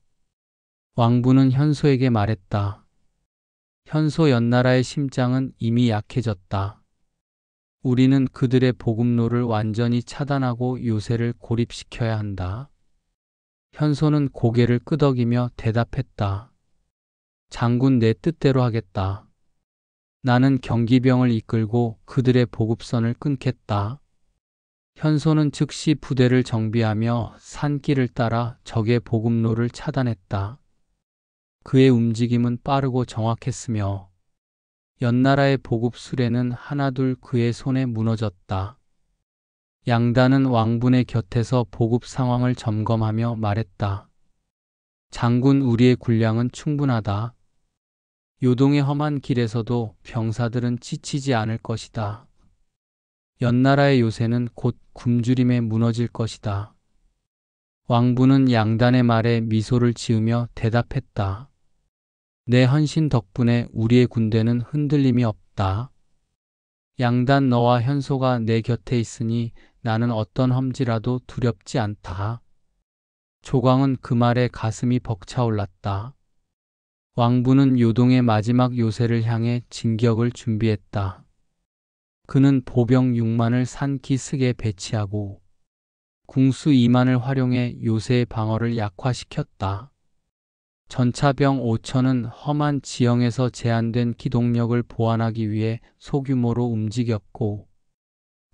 왕분은 현소에게 말했다. 현소, 연나라의 심장은 이미 약해졌다. 우리는 그들의 보급로를 완전히 차단하고 요새를 고립시켜야 한다. 현소는 고개를 끄덕이며 대답했다. 장군, 내 뜻대로 하겠다. 나는 경기병을 이끌고 그들의 보급선을 끊겠다. 현소는 즉시 부대를 정비하며 산길을 따라 적의 보급로를 차단했다. 그의 움직임은 빠르고 정확했으며 연나라의 보급 수레는 하나둘 그의 손에 무너졌다. 양단은 왕분의 곁에서 보급 상황을 점검하며 말했다. 장군, 우리의 군량은 충분하다. 요동의 험한 길에서도 병사들은 지치지 않을 것이다. 연나라의 요새는 곧 굶주림에 무너질 것이다. 왕분은 양단의 말에 미소를 지으며 대답했다. 내 헌신 덕분에 우리의 군대는 흔들림이 없다. 양단, 너와 현소가 내 곁에 있으니 나는 어떤 험지라도 두렵지 않다. 조광은 그 말에 가슴이 벅차올랐다. 왕분은 요동의 마지막 요새를 향해 진격을 준비했다. 그는 보병 6만을 산 기슭에 배치하고 궁수 2만을 활용해 요새의 방어를 약화시켰다. 전차병 5천은 험한 지형에서 제한된 기동력을 보완하기 위해 소규모로 움직였고,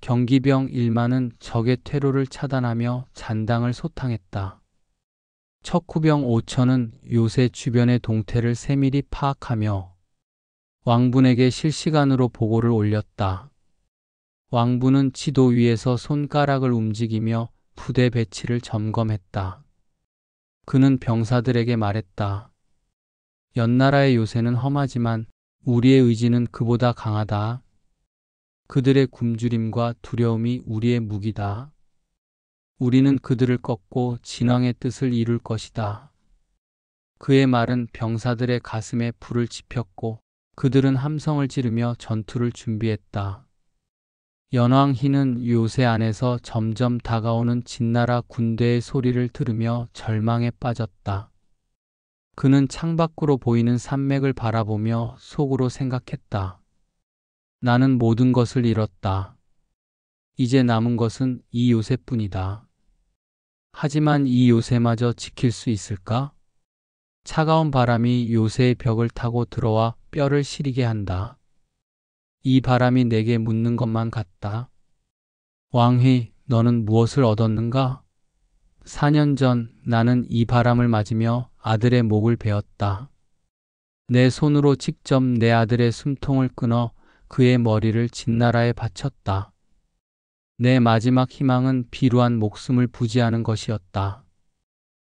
경기병 1만은 적의 퇴로를 차단하며 잔당을 소탕했다. 척후병 5천은 요새 주변의 동태를 세밀히 파악하며 왕분에게 실시간으로 보고를 올렸다. 왕분은 지도 위에서 손가락을 움직이며 부대 배치를 점검했다. 그는 병사들에게 말했다. 연나라의 요새는 험하지만 우리의 의지는 그보다 강하다. 그들의 굶주림과 두려움이 우리의 무기다. 우리는 그들을 꺾고 진왕의 뜻을 이룰 것이다. 그의 말은 병사들의 가슴에 불을 지폈고 그들은 함성을 지르며 전투를 준비했다. 연왕희는 요새 안에서 점점 다가오는 진나라 군대의 소리를 들으며 절망에 빠졌다. 그는 창밖으로 보이는 산맥을 바라보며 속으로 생각했다. 나는 모든 것을 잃었다. 이제 남은 것은 이 요새뿐이다. 하지만 이 요새마저 지킬 수 있을까? 차가운 바람이 요새의 벽을 타고 들어와 뼈를 시리게 한다. 이 바람이 내게 묻는 것만 같다. 왕희, 너는 무엇을 얻었는가? 4년 전 나는 이 바람을 맞으며 아들의 목을 베었다. 내 손으로 직접 내 아들의 숨통을 끊어 그의 머리를 진나라에 바쳤다. 내 마지막 희망은 비루한 목숨을 부지하는 것이었다.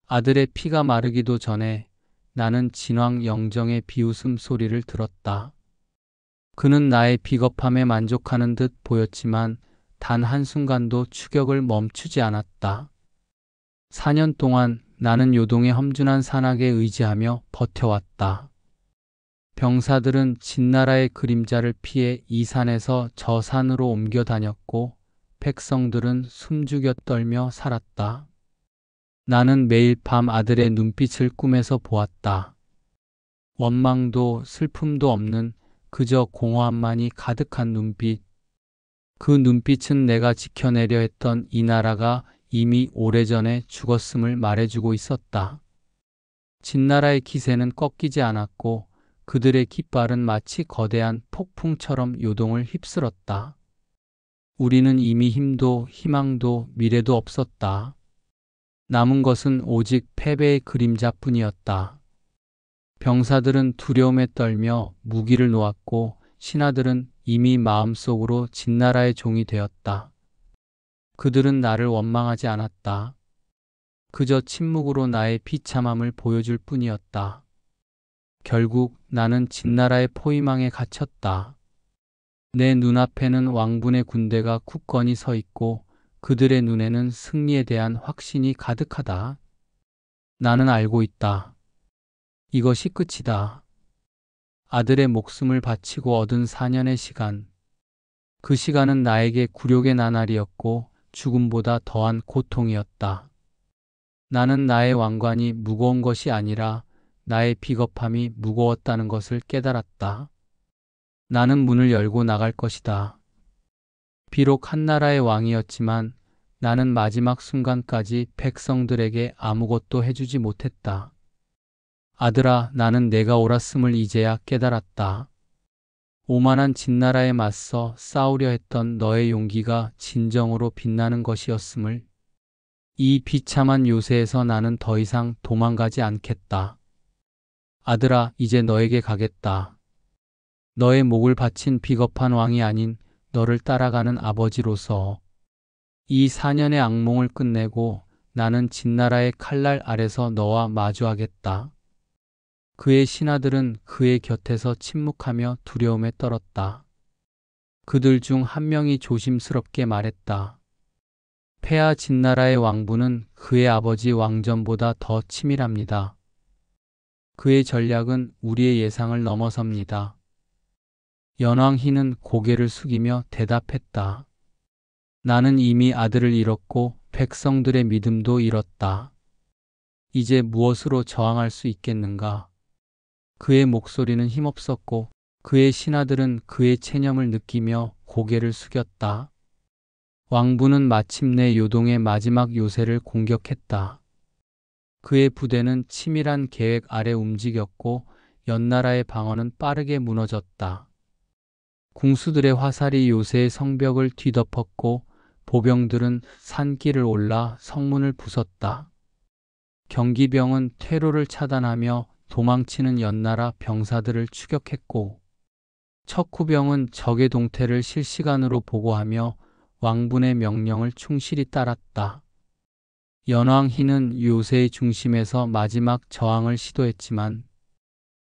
아들의 피가 마르기도 전에 나는 진왕 영정의 비웃음 소리를 들었다. 그는 나의 비겁함에 만족하는 듯 보였지만 단 한순간도 추격을 멈추지 않았다. 4년 동안 나는 요동의 험준한 산악에 의지하며 버텨왔다. 병사들은 진나라의 그림자를 피해 이 산에서 저 산으로 옮겨 다녔고 백성들은 숨죽여 떨며 살았다. 나는 매일 밤 아들의 눈빛을 꿈에서 보았다. 원망도 슬픔도 없는 그저 공허함만이 가득한 눈빛. 그 눈빛은 내가 지켜내려 했던 이 나라가 이미 오래전에 죽었음을 말해주고 있었다. 진나라의 기세는 꺾이지 않았고 그들의 깃발은 마치 거대한 폭풍처럼 요동을 휩쓸었다. 우리는 이미 힘도 희망도 미래도 없었다. 남은 것은 오직 패배의 그림자뿐이었다. 병사들은 두려움에 떨며 무기를 놓았고 신하들은 이미 마음속으로 진나라의 종이 되었다. 그들은 나를 원망하지 않았다. 그저 침묵으로 나의 비참함을 보여줄 뿐이었다. 결국 나는 진나라의 포위망에 갇혔다. 내 눈앞에는 왕분의 군대가 굳건히 서 있고 그들의 눈에는 승리에 대한 확신이 가득하다. 나는 알고 있다. 이것이 끝이다. 아들의 목숨을 바치고 얻은 4년의 시간. 그 시간은 나에게 굴욕의 나날이었고 죽음보다 더한 고통이었다. 나는 나의 왕관이 무거운 것이 아니라 나의 비겁함이 무거웠다는 것을 깨달았다. 나는 문을 열고 나갈 것이다. 비록 한 나라의 왕이었지만 나는 마지막 순간까지 백성들에게 아무것도 해주지 못했다. 아들아, 나는 내가 옳았음을 이제야 깨달았다. 오만한 진나라에 맞서 싸우려 했던 너의 용기가 진정으로 빛나는 것이었음을. 이 비참한 요새에서 나는 더 이상 도망가지 않겠다. 아들아, 이제 너에게 가겠다. 너의 목을 바친 비겁한 왕이 아닌 너를 따라가는 아버지로서 이 4년의 악몽을 끝내고 나는 진나라의 칼날 아래서 너와 마주하겠다. 그의 신하들은 그의 곁에서 침묵하며 두려움에 떨었다. 그들 중 한 명이 조심스럽게 말했다. 폐하 진나라의 왕부는 그의 아버지 왕전보다 더 치밀합니다. 그의 전략은 우리의 예상을 넘어섭니다. 연왕희는 고개를 숙이며 대답했다. 나는 이미 아들을 잃었고 백성들의 믿음도 잃었다. 이제 무엇으로 저항할 수 있겠는가? 그의 목소리는 힘없었고 그의 신하들은 그의 체념을 느끼며 고개를 숙였다. 왕부는 마침내 요동의 마지막 요새를 공격했다. 그의 부대는 치밀한 계획 아래 움직였고 연나라의 방어는 빠르게 무너졌다. 궁수들의 화살이 요새의 성벽을 뒤덮었고 보병들은 산길을 올라 성문을 부쉈다. 경기병은 퇴로를 차단하며 도망치는 연나라 병사들을 추격했고 척후병은 적의 동태를 실시간으로 보고하며 왕분의 명령을 충실히 따랐다. 연왕희는 요새의 중심에서 마지막 저항을 시도했지만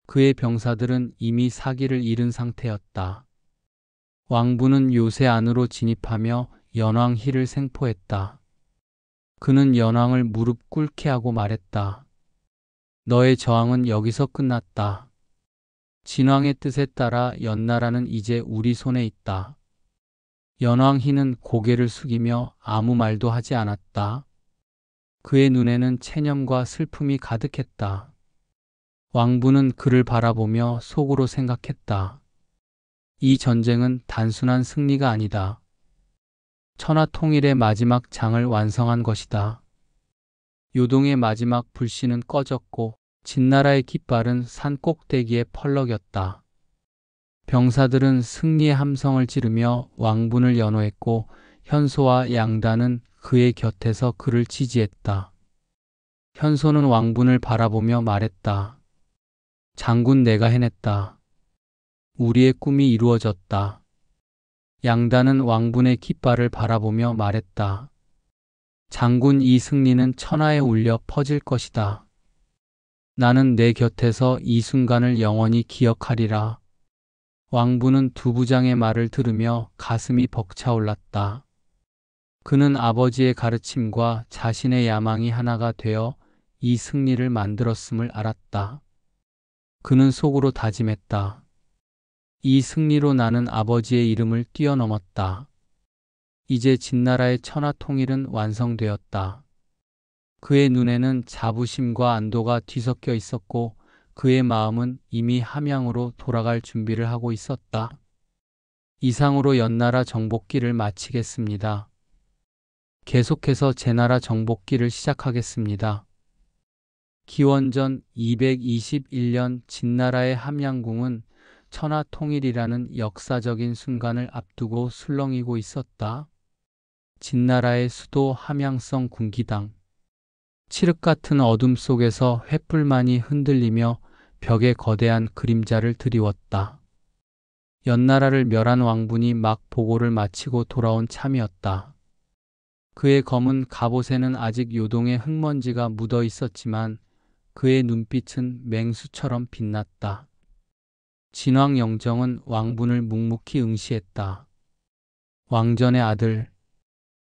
그의 병사들은 이미 사기를 잃은 상태였다. 왕부는 요새 안으로 진입하며 연왕희를 생포했다. 그는 연왕을 무릎 꿇게 하고 말했다. 너의 저항은 여기서 끝났다. 진왕의 뜻에 따라 연나라는 이제 우리 손에 있다. 연왕희는 고개를 숙이며 아무 말도 하지 않았다. 그의 눈에는 체념과 슬픔이 가득했다. 왕부는 그를 바라보며 속으로 생각했다. 이 전쟁은 단순한 승리가 아니다. 천하 통일의 마지막 장을 완성한 것이다. 요동의 마지막 불씨는 꺼졌고 진나라의 깃발은 산 꼭대기에 펄럭였다. 병사들은 승리의 함성을 지르며 왕분을 연호했고 현소와 양단은 그의 곁에서 그를 지지했다. 현소는 왕분을 바라보며 말했다. 장군, 내가 해냈다. 우리의 꿈이 이루어졌다. 양단은 왕분의 깃발을 바라보며 말했다. 장군, 이 승리는 천하에 울려 퍼질 것이다. 나는 내 곁에서 이 순간을 영원히 기억하리라. 왕부는 두 부장의 말을 들으며 가슴이 벅차올랐다. 그는 아버지의 가르침과 자신의 야망이 하나가 되어 이 승리를 만들었음을 알았다. 그는 속으로 다짐했다. 이 승리로 나는 아버지의 이름을 뛰어넘었다. 이제 진나라의 천하 통일은 완성되었다. 그의 눈에는 자부심과 안도가 뒤섞여 있었고 그의 마음은 이미 함양으로 돌아갈 준비를 하고 있었다. 이상으로 연나라 정복기를 마치겠습니다. 계속해서 제나라 정복기를 시작하겠습니다. 기원전 221년 진나라의 함양궁은 천하 통일이라는 역사적인 순간을 앞두고 술렁이고 있었다. 진나라의 수도 함양성 군기당. 칠흑 같은 어둠 속에서 횃불만이 흔들리며 벽에 거대한 그림자를 드리웠다. 연나라를 멸한 왕분이 막 보고를 마치고 돌아온 참이었다. 그의 검은 갑옷에는 아직 요동의 흙먼지가 묻어 있었지만 그의 눈빛은 맹수처럼 빛났다. 진왕 영정은 왕분을 묵묵히 응시했다. 왕전의 아들.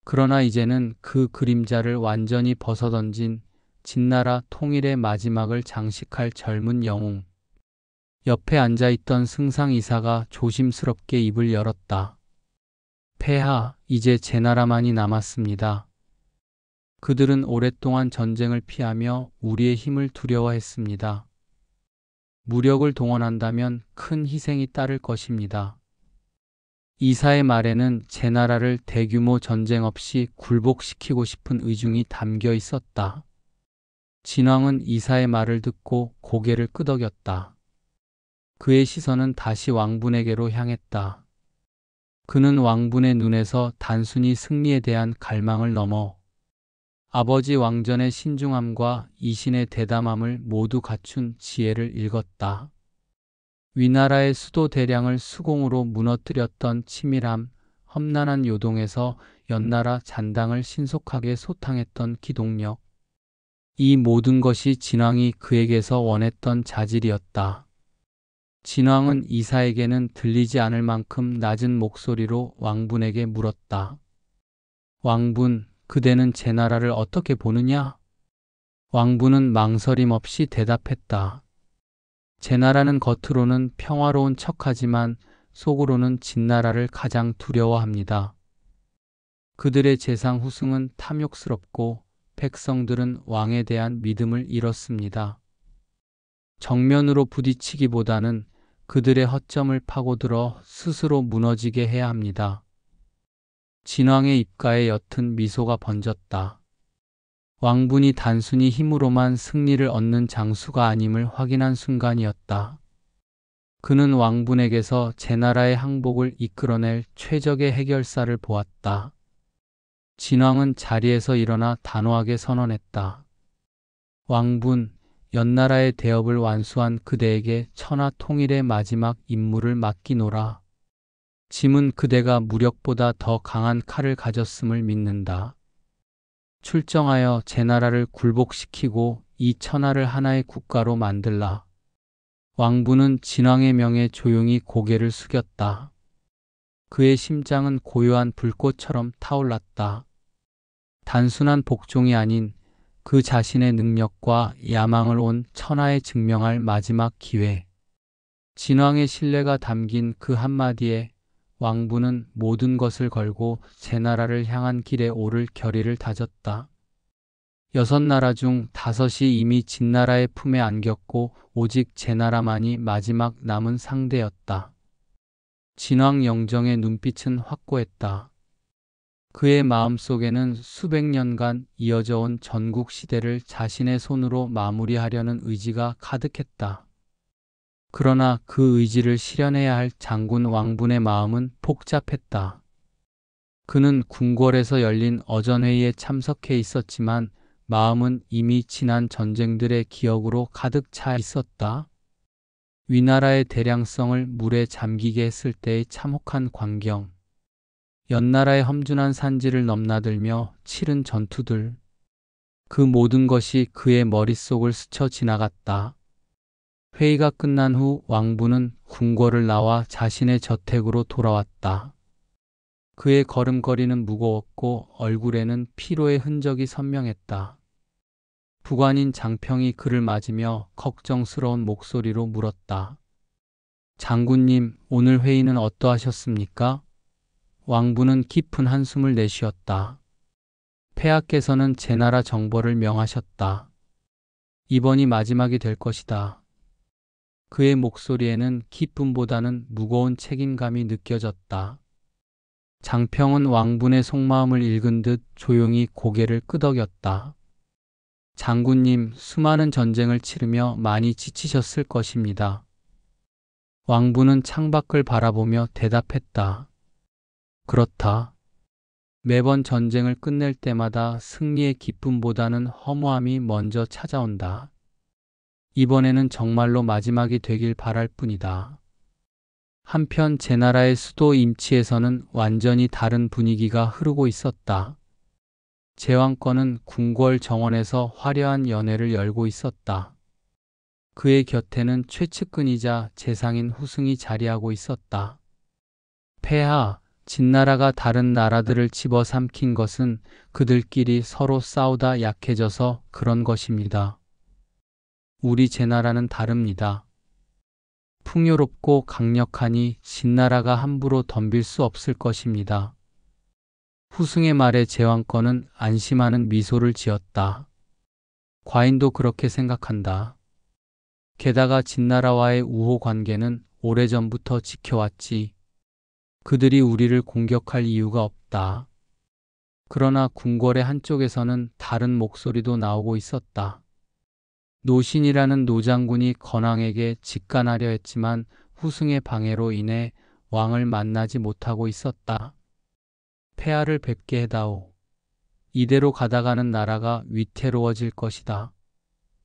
그러나 이제는 그 그림자를 완전히 벗어던진 진나라 통일의 마지막을 장식할 젊은 영웅. 옆에 앉아있던 승상이사가 조심스럽게 입을 열었다. 폐하, 이제 제나라만이 남았습니다. 그들은 오랫동안 전쟁을 피하며 우리의 힘을 두려워했습니다. 무력을 동원한다면 큰 희생이 따를 것입니다. 이사의 말에는 제나라를 대규모 전쟁 없이 굴복시키고 싶은 의중이 담겨 있었다. 진왕은 이사의 말을 듣고 고개를 끄덕였다. 그의 시선은 다시 왕분에게로 향했다. 그는 왕분의 눈에서 단순히 승리에 대한 갈망을 넘어 아버지 왕전의 신중함과 이신의 대담함을 모두 갖춘 지혜를 읽었다. 위나라의 수도 대량을 수공으로 무너뜨렸던 치밀함, 험난한 요동에서 연나라 잔당을 신속하게 소탕했던 기동력. 이 모든 것이 진왕이 그에게서 원했던 자질이었다. 진왕은 이사에게는 들리지 않을 만큼 낮은 목소리로 왕분에게 물었다. 왕분, 그대는 제나라를 어떻게 보느냐? 왕분은 망설임 없이 대답했다. 제나라는 겉으로는 평화로운 척하지만 속으로는 진나라를 가장 두려워합니다. 그들의 재상 후승은 탐욕스럽고 백성들은 왕에 대한 믿음을 잃었습니다. 정면으로 부딪히기보다는 그들의 허점을 파고들어 스스로 무너지게 해야 합니다. 진왕의 입가에 옅은 미소가 번졌다. 왕분이 단순히 힘으로만 승리를 얻는 장수가 아님을 확인한 순간이었다. 그는 왕분에게서 제나라의 항복을 이끌어낼 최적의 해결사를 보았다. 진왕은 자리에서 일어나 단호하게 선언했다. 왕분, 연나라의 대업을 완수한 그대에게 천하 통일의 마지막 임무를 맡기노라. 짐은 그대가 무력보다 더 강한 칼을 가졌음을 믿는다. 출정하여 제나라를 굴복시키고 이 천하를 하나의 국가로 만들라. 왕분은 진왕의 명에 조용히 고개를 숙였다. 그의 심장은 고요한 불꽃처럼 타올랐다. 단순한 복종이 아닌 그 자신의 능력과 야망을 온 천하에 증명할 마지막 기회. 진왕의 신뢰가 담긴 그 한마디에 왕분은 모든 것을 걸고 제나라를 향한 길에 오를 결의를 다졌다. 6나라 중 5이 이미 진나라의 품에 안겼고 오직 제나라만이 마지막 남은 상대였다. 진왕 영정의 눈빛은 확고했다. 그의 마음속에는 수백 년간 이어져 온 전국 시대를 자신의 손으로 마무리하려는 의지가 가득했다. 그러나 그 의지를 실현해야 할 장군 왕분의 마음은 복잡했다. 그는 궁궐에서 열린 어전회의에 참석해 있었지만 마음은 이미 지난 전쟁들의 기억으로 가득 차 있었다. 위나라의 대량성을 물에 잠기게 했을 때의 참혹한 광경, 연나라의 험준한 산지를 넘나들며 치른 전투들, 그 모든 것이 그의 머릿속을 스쳐 지나갔다. 회의가 끝난 후 왕분은 궁궐을 나와 자신의 저택으로 돌아왔다. 그의 걸음걸이는 무거웠고 얼굴에는 피로의 흔적이 선명했다. 부관인 장평이 그를 맞으며 걱정스러운 목소리로 물었다. 장군님, 오늘 회의는 어떠하셨습니까? 왕분은 깊은 한숨을 내쉬었다. 폐하께서는 제나라 정벌을 명하셨다. 이번이 마지막이 될 것이다. 그의 목소리에는 기쁨보다는 무거운 책임감이 느껴졌다. 장평은 왕분의 속마음을 읽은 듯 조용히 고개를 끄덕였다. 장군님, 수많은 전쟁을 치르며 많이 지치셨을 것입니다. 왕분은 창밖을 바라보며 대답했다. 그렇다. 매번 전쟁을 끝낼 때마다 승리의 기쁨보다는 허무함이 먼저 찾아온다. 이번에는 정말로 마지막이 되길 바랄 뿐이다. 한편 제나라의 수도 임치에서는 완전히 다른 분위기가 흐르고 있었다. 제왕권은 궁궐 정원에서 화려한 연회를 열고 있었다. 그의 곁에는 최측근이자 재상인 후승이 자리하고 있었다. 폐하, 진나라가 다른 나라들을 집어삼킨 것은 그들끼리 서로 싸우다 약해져서 그런 것입니다. 우리 제나라는 다릅니다. 풍요롭고 강력하니 진나라가 함부로 덤빌 수 없을 것입니다. 후승의 말에 제왕권은 안심하는 미소를 지었다. 과인도 그렇게 생각한다. 게다가 진나라와의 우호 관계는 오래전부터 지켜왔지. 그들이 우리를 공격할 이유가 없다. 그러나 궁궐의 한쪽에서는 다른 목소리도 나오고 있었다. 노신이라는 노장군이 건왕에게 직간하려 했지만 후승의 방해로 인해 왕을 만나지 못하고 있었다. 폐하를 뵙게 해다오. 이대로 가다가는 나라가 위태로워질 것이다.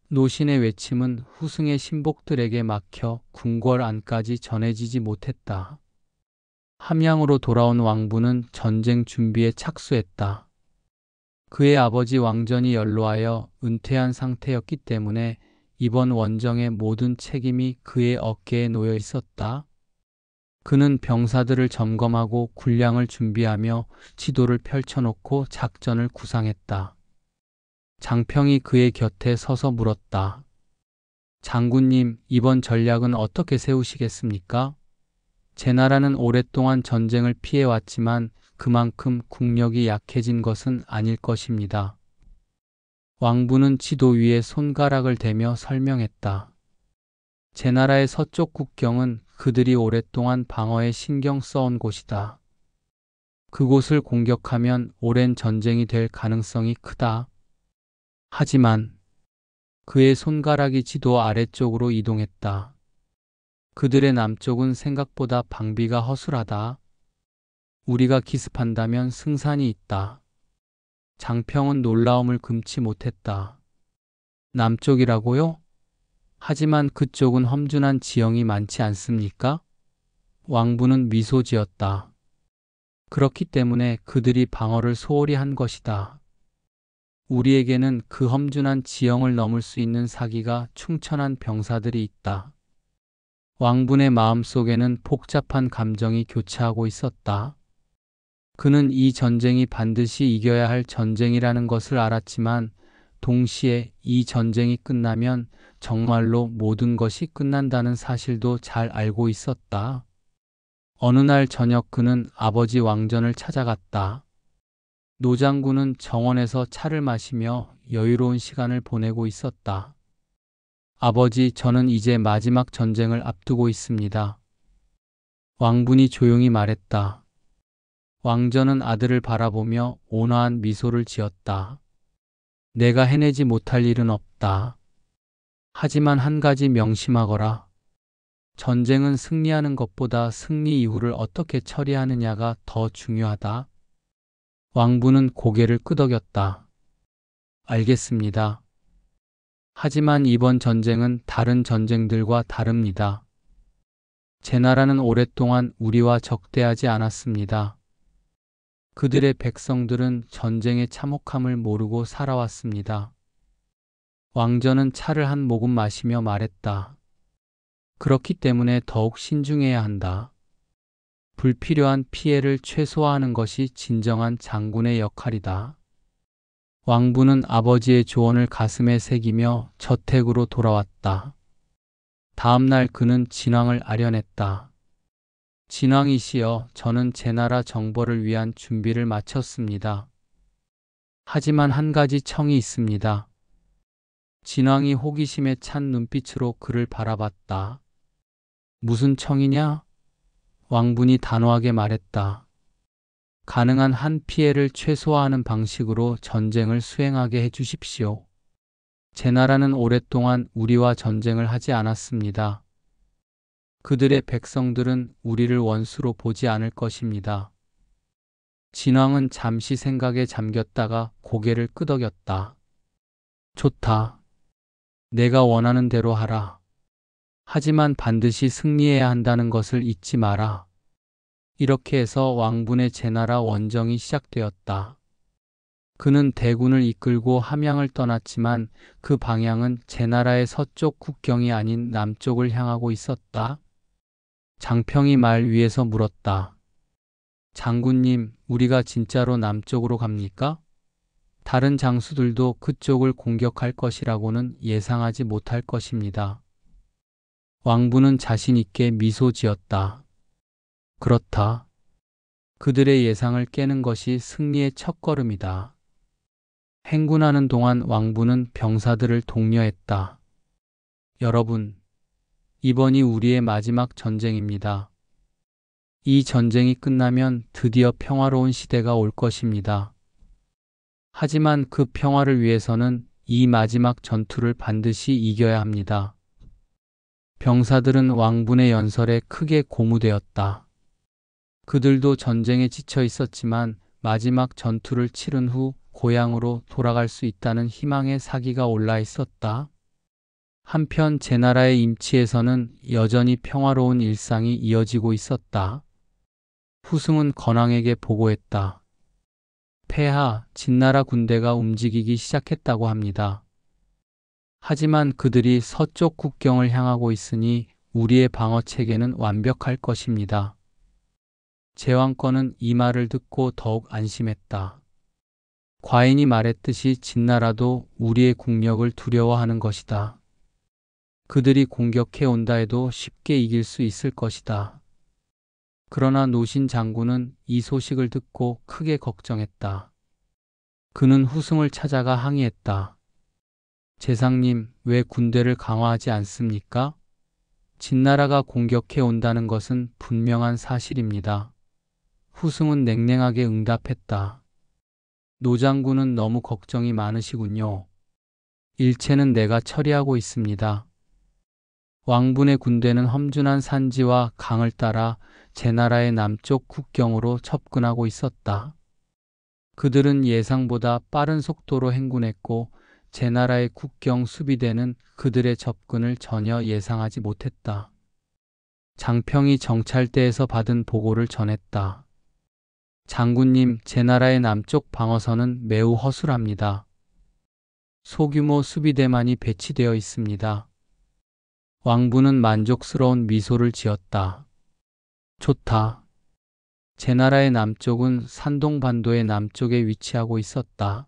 노신의 외침은 후승의 신복들에게 막혀 궁궐 안까지 전해지지 못했다. 함양으로 돌아온 왕분은 전쟁 준비에 착수했다. 그의 아버지 왕전이 연로하여 은퇴한 상태였기 때문에 이번 원정의 모든 책임이 그의 어깨에 놓여 있었다. 그는 병사들을 점검하고 군량을 준비하며 지도를 펼쳐놓고 작전을 구상했다. 장평이 그의 곁에 서서 물었다. 장군님, 이번 전략은 어떻게 세우시겠습니까? 제나라는 오랫동안 전쟁을 피해왔지만 그만큼 국력이 약해진 것은 아닐 것입니다. 왕분은 지도 위에 손가락을 대며 설명했다. 제나라의 서쪽 국경은 그들이 오랫동안 방어에 신경 써온 곳이다. 그곳을 공격하면 오랜 전쟁이 될 가능성이 크다. 하지만 그의 손가락이 지도 아래쪽으로 이동했다. 그들의 남쪽은 생각보다 방비가 허술하다. 우리가 기습한다면 승산이 있다. 장평은 놀라움을 금치 못했다. 남쪽이라고요? 하지만 그쪽은 험준한 지형이 많지 않습니까? 왕부는 미소 지었다. 그렇기 때문에 그들이 방어를 소홀히 한 것이다. 우리에게는 그 험준한 지형을 넘을 수 있는 사기가 충천한 병사들이 있다. 왕분의 마음속에는 복잡한 감정이 교차하고 있었다. 그는 이 전쟁이 반드시 이겨야 할 전쟁이라는 것을 알았지만 동시에 이 전쟁이 끝나면 정말로 모든 것이 끝난다는 사실도 잘 알고 있었다. 어느 날 저녁 그는 아버지 왕전을 찾아갔다. 노장군은 정원에서 차를 마시며 여유로운 시간을 보내고 있었다. 아버지, 저는 이제 마지막 전쟁을 앞두고 있습니다. 왕분이 조용히 말했다. 왕전은 아들을 바라보며 온화한 미소를 지었다. 내가 해내지 못할 일은 없다. 하지만 한 가지 명심하거라. 전쟁은 승리하는 것보다 승리 이후를 어떻게 처리하느냐가 더 중요하다. 왕분은 고개를 끄덕였다. 알겠습니다. 하지만 이번 전쟁은 다른 전쟁들과 다릅니다. 제 나라는 오랫동안 우리와 적대하지 않았습니다. 그들의 백성들은 전쟁의 참혹함을 모르고 살아왔습니다. 왕전은 차를 한 모금 마시며 말했다. 그렇기 때문에 더욱 신중해야 한다. 불필요한 피해를 최소화하는 것이 진정한 장군의 역할이다. 왕부는 아버지의 조언을 가슴에 새기며 저택으로 돌아왔다. 다음 날 그는 진왕을 아련했다. 진왕이시여, 저는 제 나라 정벌을 위한 준비를 마쳤습니다. 하지만 한 가지 청이 있습니다. 진왕이 호기심에 찬 눈빛으로 그를 바라봤다. 무슨 청이냐? 왕분이 단호하게 말했다. 가능한 한 피해를 최소화하는 방식으로 전쟁을 수행하게 해주십시오. 제 나라는 오랫동안 우리와 전쟁을 하지 않았습니다. 그들의 백성들은 우리를 원수로 보지 않을 것입니다. 진왕은 잠시 생각에 잠겼다가 고개를 끄덕였다. 좋다. 내가 원하는 대로 하라. 하지만 반드시 승리해야 한다는 것을 잊지 마라. 이렇게 해서 왕분의 제나라 원정이 시작되었다. 그는 대군을 이끌고 함양을 떠났지만 그 방향은 제나라의 서쪽 국경이 아닌 남쪽을 향하고 있었다. 장평이 말 위에서 물었다. 장군님, 우리가 진짜로 남쪽으로 갑니까? 다른 장수들도 그쪽을 공격할 것이라고는 예상하지 못할 것입니다. 왕분은 자신 있게 미소 지었다. 그렇다. 그들의 예상을 깨는 것이 승리의 첫걸음이다. 행군하는 동안 왕분은 병사들을 독려했다. 여러분, 이번이 우리의 마지막 전쟁입니다. 이 전쟁이 끝나면 드디어 평화로운 시대가 올 것입니다. 하지만 그 평화를 위해서는 이 마지막 전투를 반드시 이겨야 합니다. 병사들은 왕분의 연설에 크게 고무되었다. 그들도 전쟁에 지쳐 있었지만 마지막 전투를 치른 후 고향으로 돌아갈 수 있다는 희망의 사기가 올라 있었다. 한편 제나라의 임치에서는 여전히 평화로운 일상이 이어지고 있었다. 후승은 건왕에게 보고했다. 폐하, 진나라 군대가 움직이기 시작했다고 합니다. 하지만 그들이 서쪽 국경을 향하고 있으니 우리의 방어 체계는 완벽할 것입니다. 제왕권은 이 말을 듣고 더욱 안심했다. 과인이 말했듯이 진나라도 우리의 국력을 두려워하는 것이다. 그들이 공격해 온다 해도 쉽게 이길 수 있을 것이다. 그러나 노신 장군은 이 소식을 듣고 크게 걱정했다. 그는 후승을 찾아가 항의했다. 제상님, 왜 군대를 강화하지 않습니까? 진나라가 공격해 온다는 것은 분명한 사실입니다. 후승은 냉랭하게 응답했다. 노장군은 너무 걱정이 많으시군요. 일체는 내가 처리하고 있습니다. 왕분의 군대는 험준한 산지와 강을 따라 제나라의 남쪽 국경으로 접근하고 있었다. 그들은 예상보다 빠른 속도로 행군했고 제나라의 국경 수비대는 그들의 접근을 전혀 예상하지 못했다. 장평이 정찰대에서 받은 보고를 전했다. 장군님, 제나라의 남쪽 방어선은 매우 허술합니다. 소규모 수비대만이 배치되어 있습니다. 왕부는 만족스러운 미소를 지었다. 좋다. 제나라의 남쪽은 산둥반도의 남쪽에 위치하고 있었다.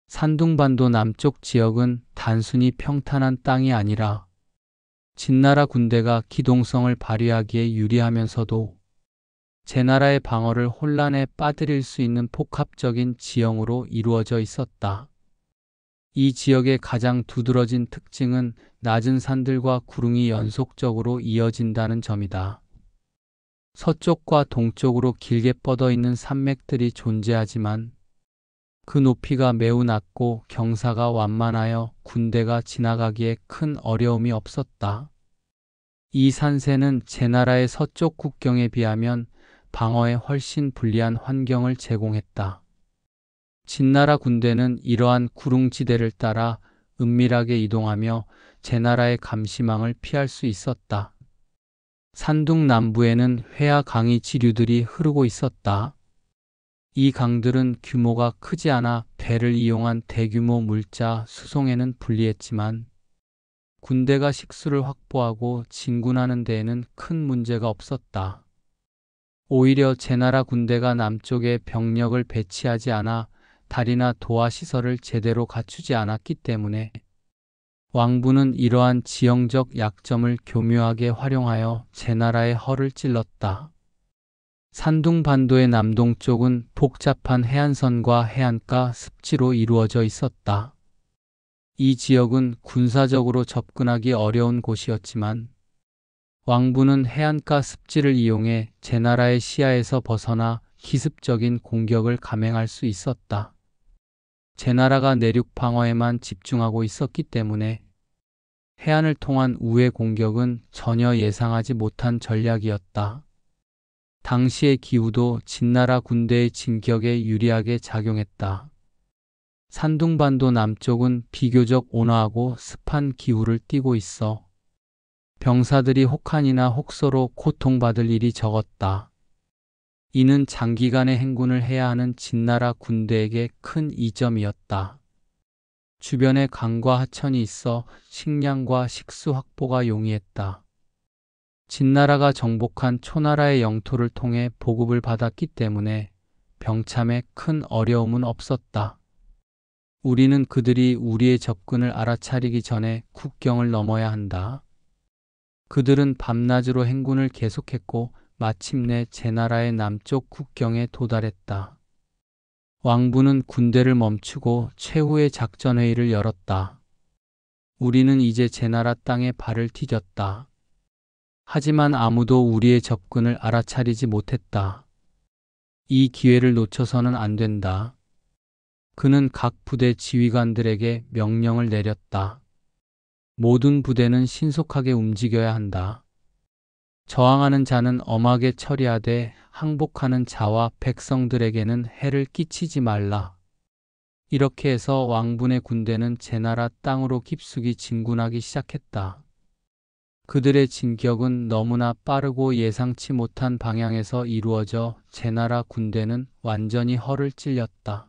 산둥반도 남쪽 지역은 단순히 평탄한 땅이 아니라 진나라 군대가 기동성을 발휘하기에 유리하면서도 제나라의 방어를 혼란에 빠뜨릴 수 있는 복합적인 지형으로 이루어져 있었다. 이 지역의 가장 두드러진 특징은 낮은 산들과 구릉이 연속적으로 이어진다는 점이다. 서쪽과 동쪽으로 길게 뻗어 있는 산맥들이 존재하지만 그 높이가 매우 낮고 경사가 완만하여 군대가 지나가기에 큰 어려움이 없었다. 이 산세는 제나라의 서쪽 국경에 비하면 방어에 훨씬 불리한 환경을 제공했다. 진나라 군대는 이러한 구릉지대를 따라 은밀하게 이동하며 제나라의 감시망을 피할 수 있었다. 산둥 남부에는 회하 강이 지류들이 흐르고 있었다. 이 강들은 규모가 크지 않아 배를 이용한 대규모 물자 수송에는 불리했지만 군대가 식수를 확보하고 진군하는 데에는 큰 문제가 없었다. 오히려 제나라 군대가 남쪽에 병력을 배치하지 않아 다리나 도하 시설을 제대로 갖추지 않았기 때문에 왕부는 이러한 지형적 약점을 교묘하게 활용하여 제나라의 허를 찔렀다. 산둥반도의 남동쪽은 복잡한 해안선과 해안가 습지로 이루어져 있었다. 이 지역은 군사적으로 접근하기 어려운 곳이었지만 왕부는 해안가 습지를 이용해 제나라의 시야에서 벗어나 기습적인 공격을 감행할 수 있었다. 제나라가 내륙 방어에만 집중하고 있었기 때문에 해안을 통한 우회 공격은 전혀 예상하지 못한 전략이었다. 당시의 기후도 진나라 군대의 진격에 유리하게 작용했다. 산둥반도 남쪽은 비교적 온화하고 습한 기후를 띠고 있어 병사들이 혹한이나 혹소로 고통받을 일이 적었다. 이는 장기간의 행군을 해야 하는 진나라 군대에게 큰 이점이었다. 주변에 강과 하천이 있어 식량과 식수 확보가 용이했다. 진나라가 정복한 초나라의 영토를 통해 보급을 받았기 때문에 병참에 큰 어려움은 없었다. 우리는 그들이 우리의 접근을 알아차리기 전에 국경을 넘어야 한다. 그들은 밤낮으로 행군을 계속했고 마침내 제나라의 남쪽 국경에 도달했다. 왕부는 군대를 멈추고 최후의 작전회의를 열었다. 우리는 이제 제나라 땅에 발을 디뎠다. 하지만 아무도 우리의 접근을 알아차리지 못했다. 이 기회를 놓쳐서는 안 된다. 그는 각 부대 지휘관들에게 명령을 내렸다. 모든 부대는 신속하게 움직여야 한다. 저항하는 자는 엄하게 처리하되 항복하는 자와 백성들에게는 해를 끼치지 말라. 이렇게 해서 왕분의 군대는 제나라 땅으로 깊숙이 진군하기 시작했다. 그들의 진격은 너무나 빠르고 예상치 못한 방향에서 이루어져 제나라 군대는 완전히 허를 찔렸다.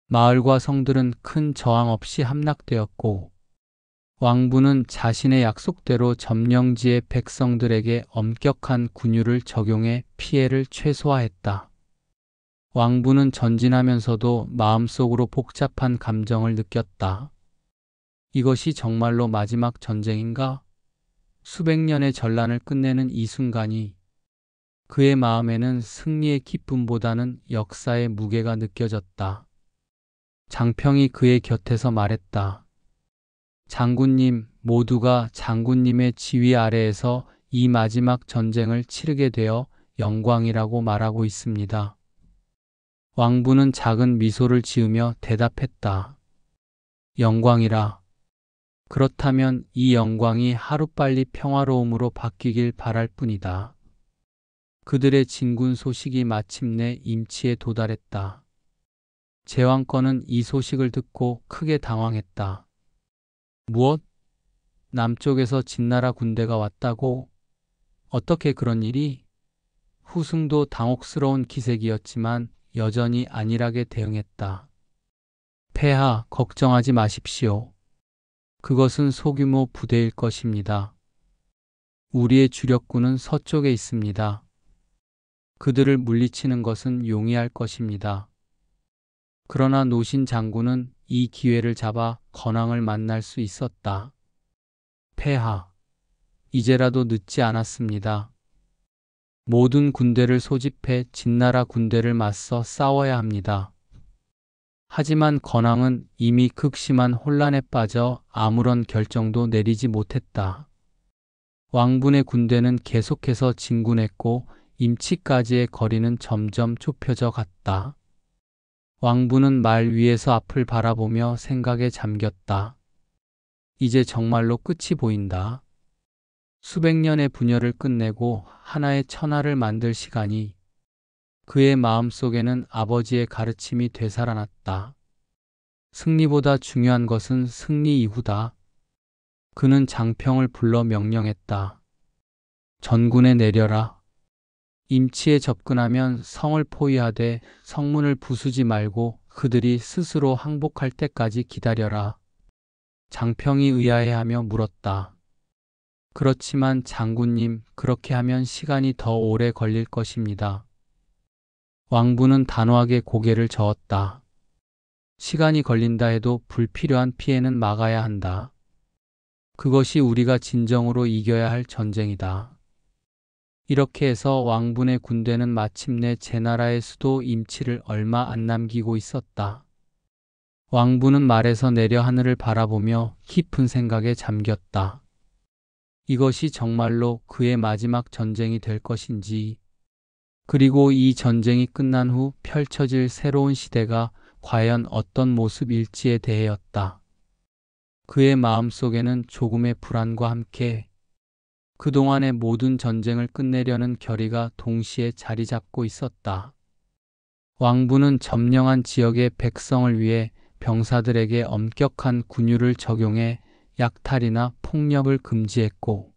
마을과 성들은 큰 저항 없이 함락되었고 왕부는 자신의 약속대로 점령지의 백성들에게 엄격한 군율을 적용해 피해를 최소화했다. 왕부는 전진하면서도 마음속으로 복잡한 감정을 느꼈다. 이것이 정말로 마지막 전쟁인가? 수백 년의 전란을 끝내는 이 순간이 그의 마음에는 승리의 기쁨보다는 역사의 무게가 느껴졌다. 장평이 그의 곁에서 말했다. 장군님, 모두가 장군님의 지휘 아래에서 이 마지막 전쟁을 치르게 되어 영광이라고 말하고 있습니다. 왕부는 작은 미소를 지으며 대답했다. 영광이라. 그렇다면 이 영광이 하루빨리 평화로움으로 바뀌길 바랄 뿐이다. 그들의 진군 소식이 마침내 임치에 도달했다. 제왕권은 이 소식을 듣고 크게 당황했다. 무엇? 남쪽에서 진나라 군대가 왔다고? 어떻게 그런 일이? 후승도 당혹스러운 기색이었지만 여전히 안일하게 대응했다. 폐하, 걱정하지 마십시오. 그것은 소규모 부대일 것입니다. 우리의 주력군은 서쪽에 있습니다. 그들을 물리치는 것은 용이할 것입니다. 그러나 노신 장군은 이 기회를 잡아 건왕을 만날 수 있었다. 폐하, 이제라도 늦지 않았습니다. 모든 군대를 소집해 진나라 군대를 맞서 싸워야 합니다. 하지만 건왕은 이미 극심한 혼란에 빠져 아무런 결정도 내리지 못했다. 왕분의 군대는 계속해서 진군했고 임치까지의 거리는 점점 좁혀져 갔다. 왕부는 말 위에서 앞을 바라보며 생각에 잠겼다. 이제 정말로 끝이 보인다. 수백 년의 분열을 끝내고 하나의 천하를 만들 시간이. 그의 마음속에는 아버지의 가르침이 되살아났다. 승리보다 중요한 것은 승리 이후다. 그는 장평을 불러 명령했다. 전군에 내려라. 임치에 접근하면 성을 포위하되 성문을 부수지 말고 그들이 스스로 항복할 때까지 기다려라. 장평이 의아해하며 물었다. 그렇지만 장군님, 그렇게 하면 시간이 더 오래 걸릴 것입니다. 왕부는 단호하게 고개를 저었다. 시간이 걸린다 해도 불필요한 피해는 막아야 한다. 그것이 우리가 진정으로 이겨야 할 전쟁이다. 이렇게 해서 왕분의 군대는 마침내 제나라의 수도 임치를 얼마 안 남기고 있었다. 왕부는 말에서 내려 하늘을 바라보며 깊은 생각에 잠겼다. 이것이 정말로 그의 마지막 전쟁이 될 것인지, 그리고 이 전쟁이 끝난 후 펼쳐질 새로운 시대가 과연 어떤 모습일지에 대해였다. 그의 마음속에는 조금의 불안과 함께 그동안의 모든 전쟁을 끝내려는 결의가 동시에 자리 잡고 있었다. 왕부는 점령한 지역의 백성을 위해 병사들에게 엄격한 군율을 적용해 약탈이나 폭력을 금지했고,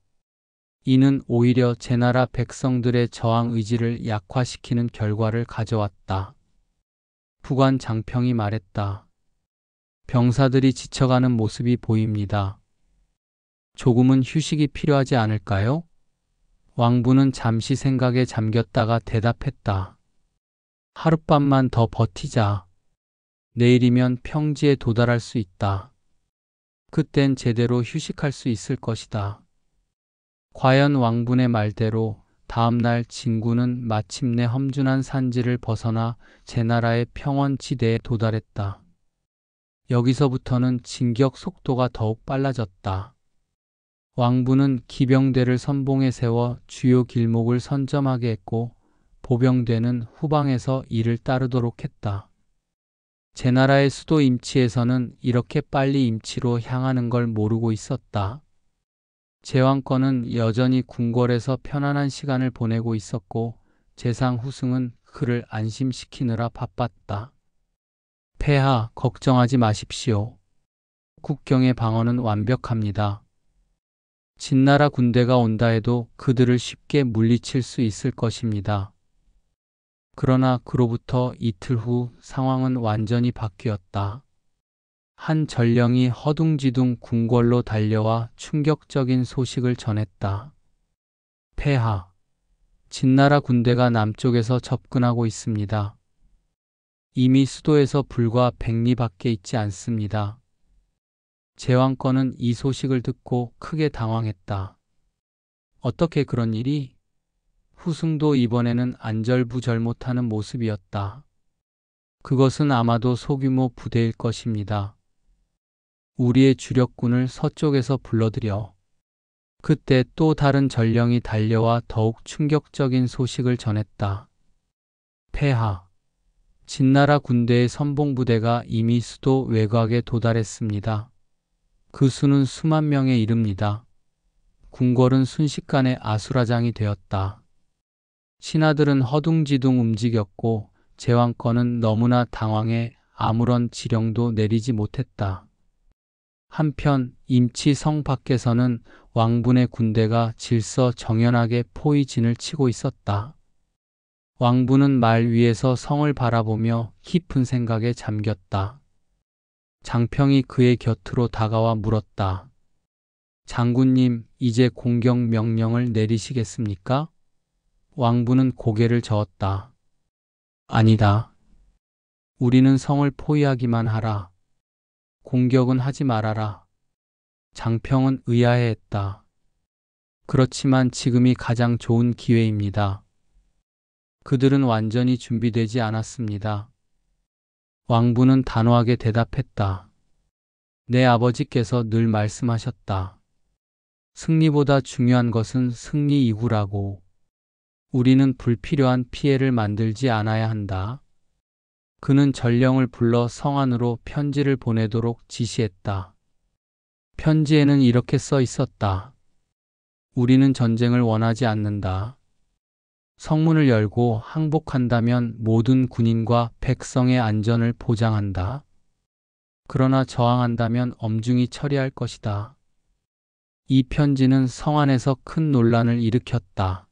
이는 오히려 제나라 백성들의 저항 의지를 약화시키는 결과를 가져왔다. 부관 장평이 말했다. 병사들이 지쳐가는 모습이 보입니다. 조금은 휴식이 필요하지 않을까요? 왕부는 잠시 생각에 잠겼다가 대답했다. 하룻밤만 더 버티자. 내일이면 평지에 도달할 수 있다. 그땐 제대로 휴식할 수 있을 것이다. 과연 왕분의 말대로 다음날 진군은 마침내 험준한 산지를 벗어나 제나라의 평원지대에 도달했다. 여기서부터는 진격 속도가 더욱 빨라졌다. 왕부는 기병대를 선봉에 세워 주요 길목을 선점하게 했고 보병대는 후방에서 이를 따르도록 했다. 제나라의 수도 임치에서는 이렇게 빨리 임치로 향하는 걸 모르고 있었다. 제왕권은 여전히 궁궐에서 편안한 시간을 보내고 있었고 제상 후승은 그를 안심시키느라 바빴다. 폐하, 걱정하지 마십시오. 국경의 방어는 완벽합니다. 진나라 군대가 온다 해도 그들을 쉽게 물리칠 수 있을 것입니다. 그러나 그로부터 이틀 후 상황은 완전히 바뀌었다. 한 전령이 허둥지둥 궁궐로 달려와 충격적인 소식을 전했다. 폐하, 진나라 군대가 남쪽에서 접근하고 있습니다. 이미 수도에서 불과 100리 밖에 있지 않습니다. 제왕권은 이 소식을 듣고 크게 당황했다. 어떻게 그런 일이? 후승도 이번에는 안절부절 못하는 모습이었다. 그것은 아마도 소규모 부대일 것입니다. 우리의 주력군을 서쪽에서 불러들여 그때 또 다른 전령이 달려와 더욱 충격적인 소식을 전했다. 폐하. 진나라 군대의 선봉부대가 이미 수도 외곽에 도달했습니다. 그 수는 수만 명에 이릅니다. 궁궐은 순식간에 아수라장이 되었다. 신하들은 허둥지둥 움직였고 제왕권은 너무나 당황해 아무런 지령도 내리지 못했다. 한편 임치성 밖에서는 왕분의 군대가 질서정연하게 포위진을 치고 있었다. 왕분은 말 위에서 성을 바라보며 깊은 생각에 잠겼다. 장평이 그의 곁으로 다가와 물었다. 장군님, 이제 공격 명령을 내리시겠습니까? 왕분은 고개를 저었다. 아니다. 우리는 성을 포위하기만 하라. 공격은 하지 말아라. 장평은 의아해했다. 그렇지만 지금이 가장 좋은 기회입니다. 그들은 완전히 준비되지 않았습니다. 왕분은 단호하게 대답했다. 내 아버지께서 늘 말씀하셨다. 승리보다 중요한 것은 승리 이후라고. 우리는 불필요한 피해를 만들지 않아야 한다. 그는 전령을 불러 성 안으로 편지를 보내도록 지시했다. 편지에는 이렇게 써 있었다. 우리는 전쟁을 원하지 않는다. 성문을 열고 항복한다면 모든 군인과 백성의 안전을 보장한다. 그러나 저항한다면 엄중히 처리할 것이다. 이 편지는 성 안에서 큰 논란을 일으켰다.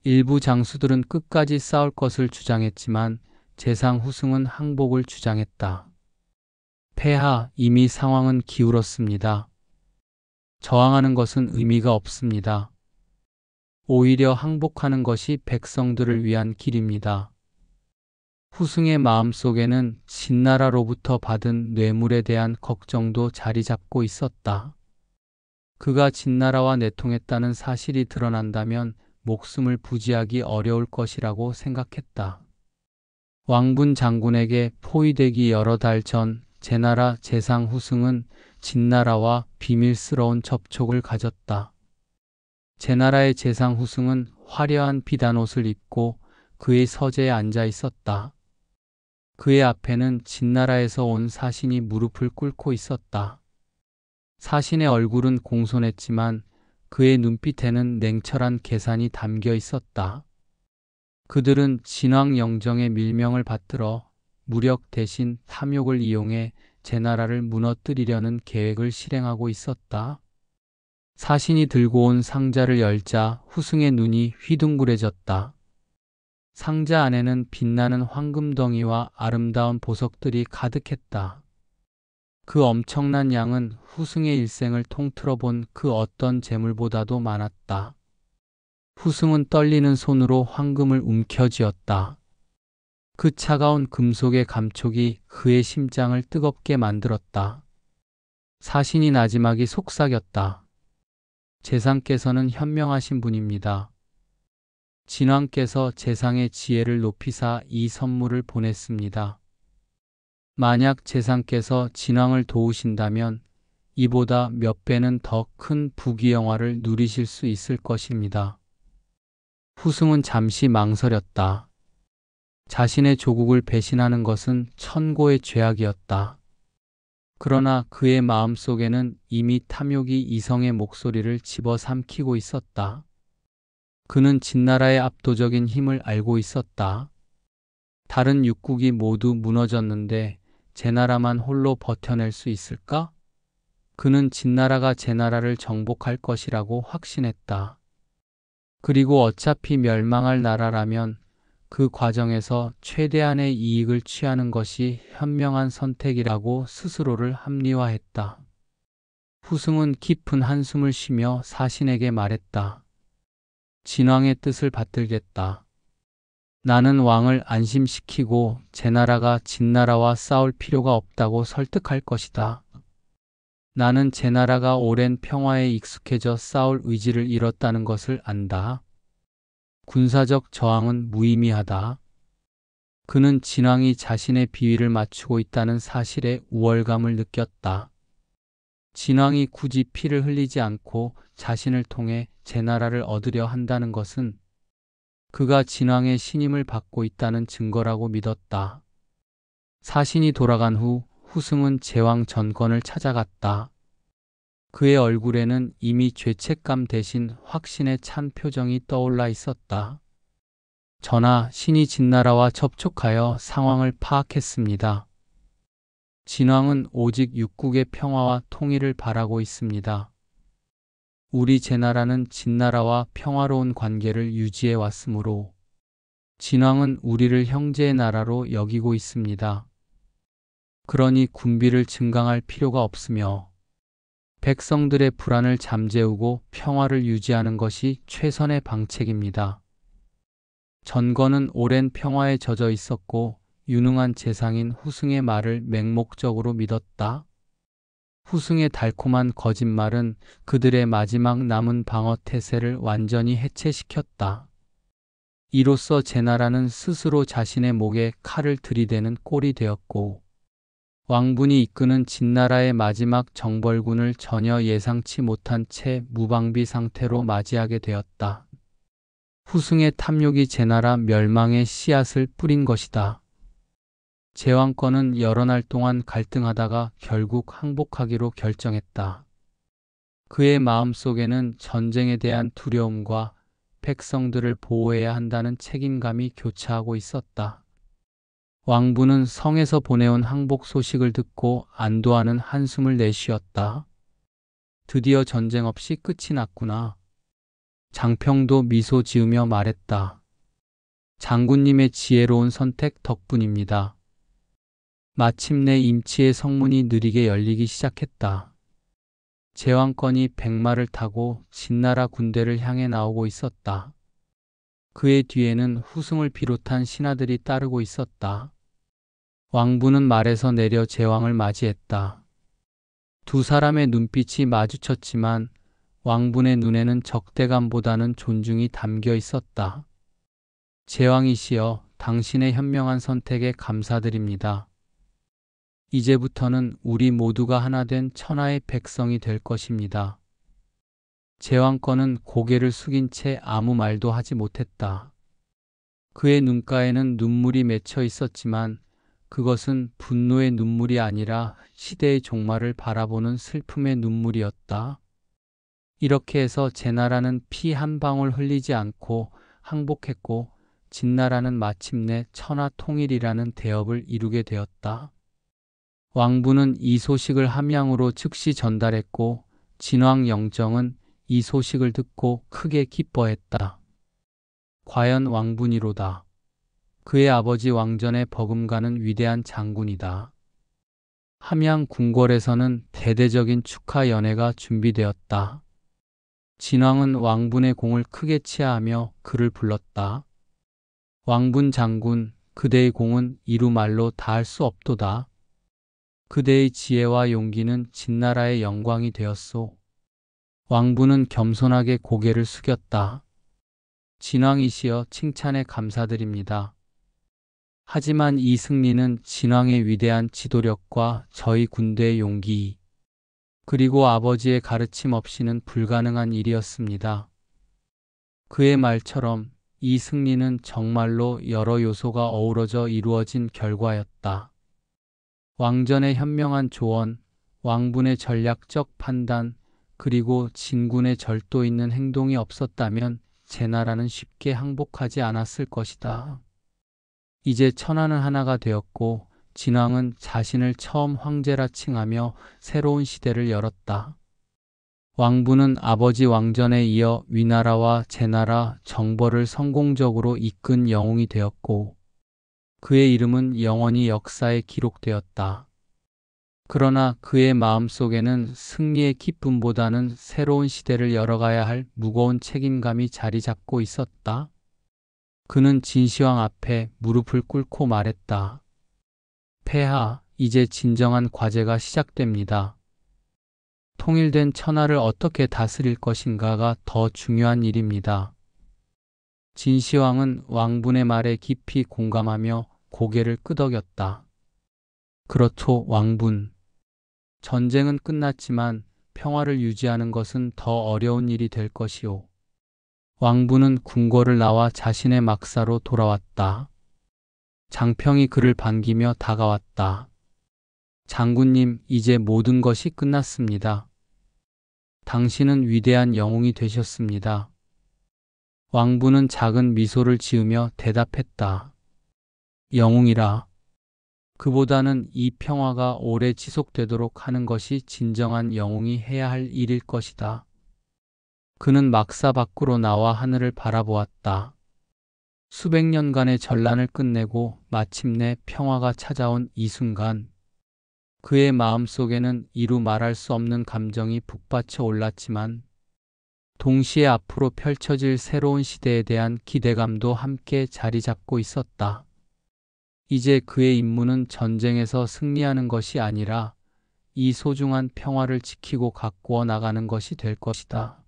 일부 장수들은 끝까지 싸울 것을 주장했지만 재상 후승은 항복을 주장했다. 폐하, 이미 상황은 기울었습니다. 저항하는 것은 의미가 없습니다. 오히려 항복하는 것이 백성들을 위한 길입니다. 후승의 마음속에는 진나라로부터 받은 뇌물에 대한 걱정도 자리 잡고 있었다. 그가 진나라와 내통했다는 사실이 드러난다면 목숨을 부지하기 어려울 것이라고 생각했다. 왕분 장군에게 포위되기 여러 달 전 제나라 재상 후승은 진나라와 비밀스러운 접촉을 가졌다. 제나라의 재상 후승은 화려한 비단옷을 입고 그의 서재에 앉아 있었다. 그의 앞에는 진나라에서 온 사신이 무릎을 꿇고 있었다. 사신의 얼굴은 공손했지만 그의 눈빛에는 냉철한 계산이 담겨 있었다. 그들은 진왕 영정의 밀명을 받들어 무력 대신 탐욕을 이용해 제나라를 무너뜨리려는 계획을 실행하고 있었다. 사신이 들고 온 상자를 열자 후승의 눈이 휘둥그레졌다. 상자 안에는 빛나는 황금덩이와 아름다운 보석들이 가득했다. 그 엄청난 양은 후승의 일생을 통틀어 본 그 어떤 재물보다도 많았다. 후승은 떨리는 손으로 황금을 움켜쥐었다. 그 차가운 금속의 감촉이 그의 심장을 뜨겁게 만들었다. 사신이 나지막이 속삭였다. 재상께서는 현명하신 분입니다. 진왕께서 재상의 지혜를 높이사 이 선물을 보냈습니다. 만약 재상께서 진왕을 도우신다면 이보다 몇 배는 더 큰 부귀영화를 누리실 수 있을 것입니다. 후승은 잠시 망설였다. 자신의 조국을 배신하는 것은 천고의 죄악이었다. 그러나 그의 마음속에는 이미 탐욕이 이성의 목소리를 집어삼키고 있었다. 그는 진나라의 압도적인 힘을 알고 있었다. 다른 육국이 모두 무너졌는데 제나라만 홀로 버텨낼 수 있을까? 그는 진나라가 제나라를 정복할 것이라고 확신했다. 그리고 어차피 멸망할 나라라면 그 과정에서 최대한의 이익을 취하는 것이 현명한 선택이라고 스스로를 합리화했다. 후승은 깊은 한숨을 쉬며 사신에게 말했다. 진왕의 뜻을 받들겠다. 나는 왕을 안심시키고 제나라가 진나라와 싸울 필요가 없다고 설득할 것이다. 나는 제나라가 오랜 평화에 익숙해져 싸울 의지를 잃었다는 것을 안다. 군사적 저항은 무의미하다. 그는 진왕이 자신의 비위를 맞추고 있다는 사실에 우월감을 느꼈다. 진왕이 굳이 피를 흘리지 않고 자신을 통해 제나라를 얻으려 한다는 것은 그가 진왕의 신임을 받고 있다는 증거라고 믿었다. 사신이 돌아간 후 후승은 제왕 전권을 찾아갔다. 그의 얼굴에는 이미 죄책감 대신 확신에 찬 표정이 떠올라 있었다. 전하, 신이 진나라와 접촉하여 상황을 파악했습니다. 진왕은 오직 육국의 평화와 통일을 바라고 있습니다. 우리 제나라는 진나라와 평화로운 관계를 유지해 왔으므로 진왕은 우리를 형제의 나라로 여기고 있습니다. 그러니 군비를 증강할 필요가 없으며 백성들의 불안을 잠재우고 평화를 유지하는 것이 최선의 방책입니다. 전건은 오랜 평화에 젖어 있었고 유능한 재상인 후승의 말을 맹목적으로 믿었다. 후승의 달콤한 거짓말은 그들의 마지막 남은 방어 태세를 완전히 해체시켰다. 이로써 제나라는 스스로 자신의 목에 칼을 들이대는 꼴이 되었고 왕분이 이끄는 진나라의 마지막 정벌군을 전혀 예상치 못한 채 무방비 상태로 맞이하게 되었다. 후승의 탐욕이 제나라 멸망의 씨앗을 뿌린 것이다. 제왕권은 여러 날 동안 갈등하다가 결국 항복하기로 결정했다. 그의 마음속에는 전쟁에 대한 두려움과 백성들을 보호해야 한다는 책임감이 교차하고 있었다. 왕부는 성에서 보내온 항복 소식을 듣고 안도하는 한숨을 내쉬었다. 드디어 전쟁 없이 끝이 났구나. 장평도 미소 지으며 말했다. 장군님의 지혜로운 선택 덕분입니다. 마침내 임치의 성문이 느리게 열리기 시작했다. 제왕권이 백마를 타고 진나라 군대를 향해 나오고 있었다. 그의 뒤에는 후승을 비롯한 신하들이 따르고 있었다. 왕부는 말에서 내려 제왕을 맞이했다. 두 사람의 눈빛이 마주쳤지만 왕분의 눈에는 적대감보다는 존중이 담겨 있었다. 제왕이시여, 당신의 현명한 선택에 감사드립니다. 이제부터는 우리 모두가 하나 된 천하의 백성이 될 것입니다. 제왕권은 고개를 숙인 채 아무 말도 하지 못했다. 그의 눈가에는 눈물이 맺혀 있었지만 그것은 분노의 눈물이 아니라 시대의 종말을 바라보는 슬픔의 눈물이었다. 이렇게 해서 제나라는 피 한 방울 흘리지 않고 항복했고 진나라는 마침내 천하 통일이라는 대업을 이루게 되었다. 왕부는 이 소식을 함양으로 즉시 전달했고 진왕 영정은 이 소식을 듣고 크게 기뻐했다. 과연 왕분이로다. 그의 아버지 왕전에 버금가는 위대한 장군이다. 함양 궁궐에서는 대대적인 축하 연회가 준비되었다. 진왕은 왕분의 공을 크게 치하하며 그를 불렀다. 왕분 장군, 그대의 공은 이루 말로 다할 수 없도다. 그대의 지혜와 용기는 진나라의 영광이 되었소. 왕분은 겸손하게 고개를 숙였다. 진왕이시여, 칭찬에 감사드립니다. 하지만 이 승리는 진왕의 위대한 지도력과 저희 군대의 용기, 그리고 아버지의 가르침 없이는 불가능한 일이었습니다. 그의 말처럼 이 승리는 정말로 여러 요소가 어우러져 이루어진 결과였다. 왕전의 현명한 조언, 왕분의 전략적 판단, 그리고 진군의 절도 있는 행동이 없었다면 제나라는 쉽게 항복하지 않았을 것이다. 이제 천하는 하나가 되었고 진왕은 자신을 처음 황제라 칭하며 새로운 시대를 열었다. 왕부는 아버지 왕전에 이어 위나라와 제나라 정벌을 성공적으로 이끈 영웅이 되었고 그의 이름은 영원히 역사에 기록되었다. 그러나 그의 마음속에는 승리의 기쁨보다는 새로운 시대를 열어가야 할 무거운 책임감이 자리 잡고 있었다. 그는 진시황 앞에 무릎을 꿇고 말했다. 폐하, 이제 진정한 과제가 시작됩니다. 통일된 천하를 어떻게 다스릴 것인가가 더 중요한 일입니다. 진시황은 왕분의 말에 깊이 공감하며 고개를 끄덕였다. 그렇소, 왕분. 전쟁은 끝났지만 평화를 유지하는 것은 더 어려운 일이 될 것이오. 왕부는 궁궐을 나와 자신의 막사로 돌아왔다. 장평이 그를 반기며 다가왔다. 장군님, 이제 모든 것이 끝났습니다. 당신은 위대한 영웅이 되셨습니다. 왕부는 작은 미소를 지으며 대답했다. 영웅이라. 그보다는 이 평화가 오래 지속되도록 하는 것이 진정한 영웅이 해야 할 일일 것이다. 그는 막사 밖으로 나와 하늘을 바라보았다. 수백 년간의 전란을 끝내고 마침내 평화가 찾아온 이 순간, 그의 마음속에는 이루 말할 수 없는 감정이 북받쳐 올랐지만 동시에 앞으로 펼쳐질 새로운 시대에 대한 기대감도 함께 자리 잡고 있었다. 이제 그의 임무는 전쟁에서 승리하는 것이 아니라 이 소중한 평화를 지키고 가꾸어 나가는 것이 될 것이다.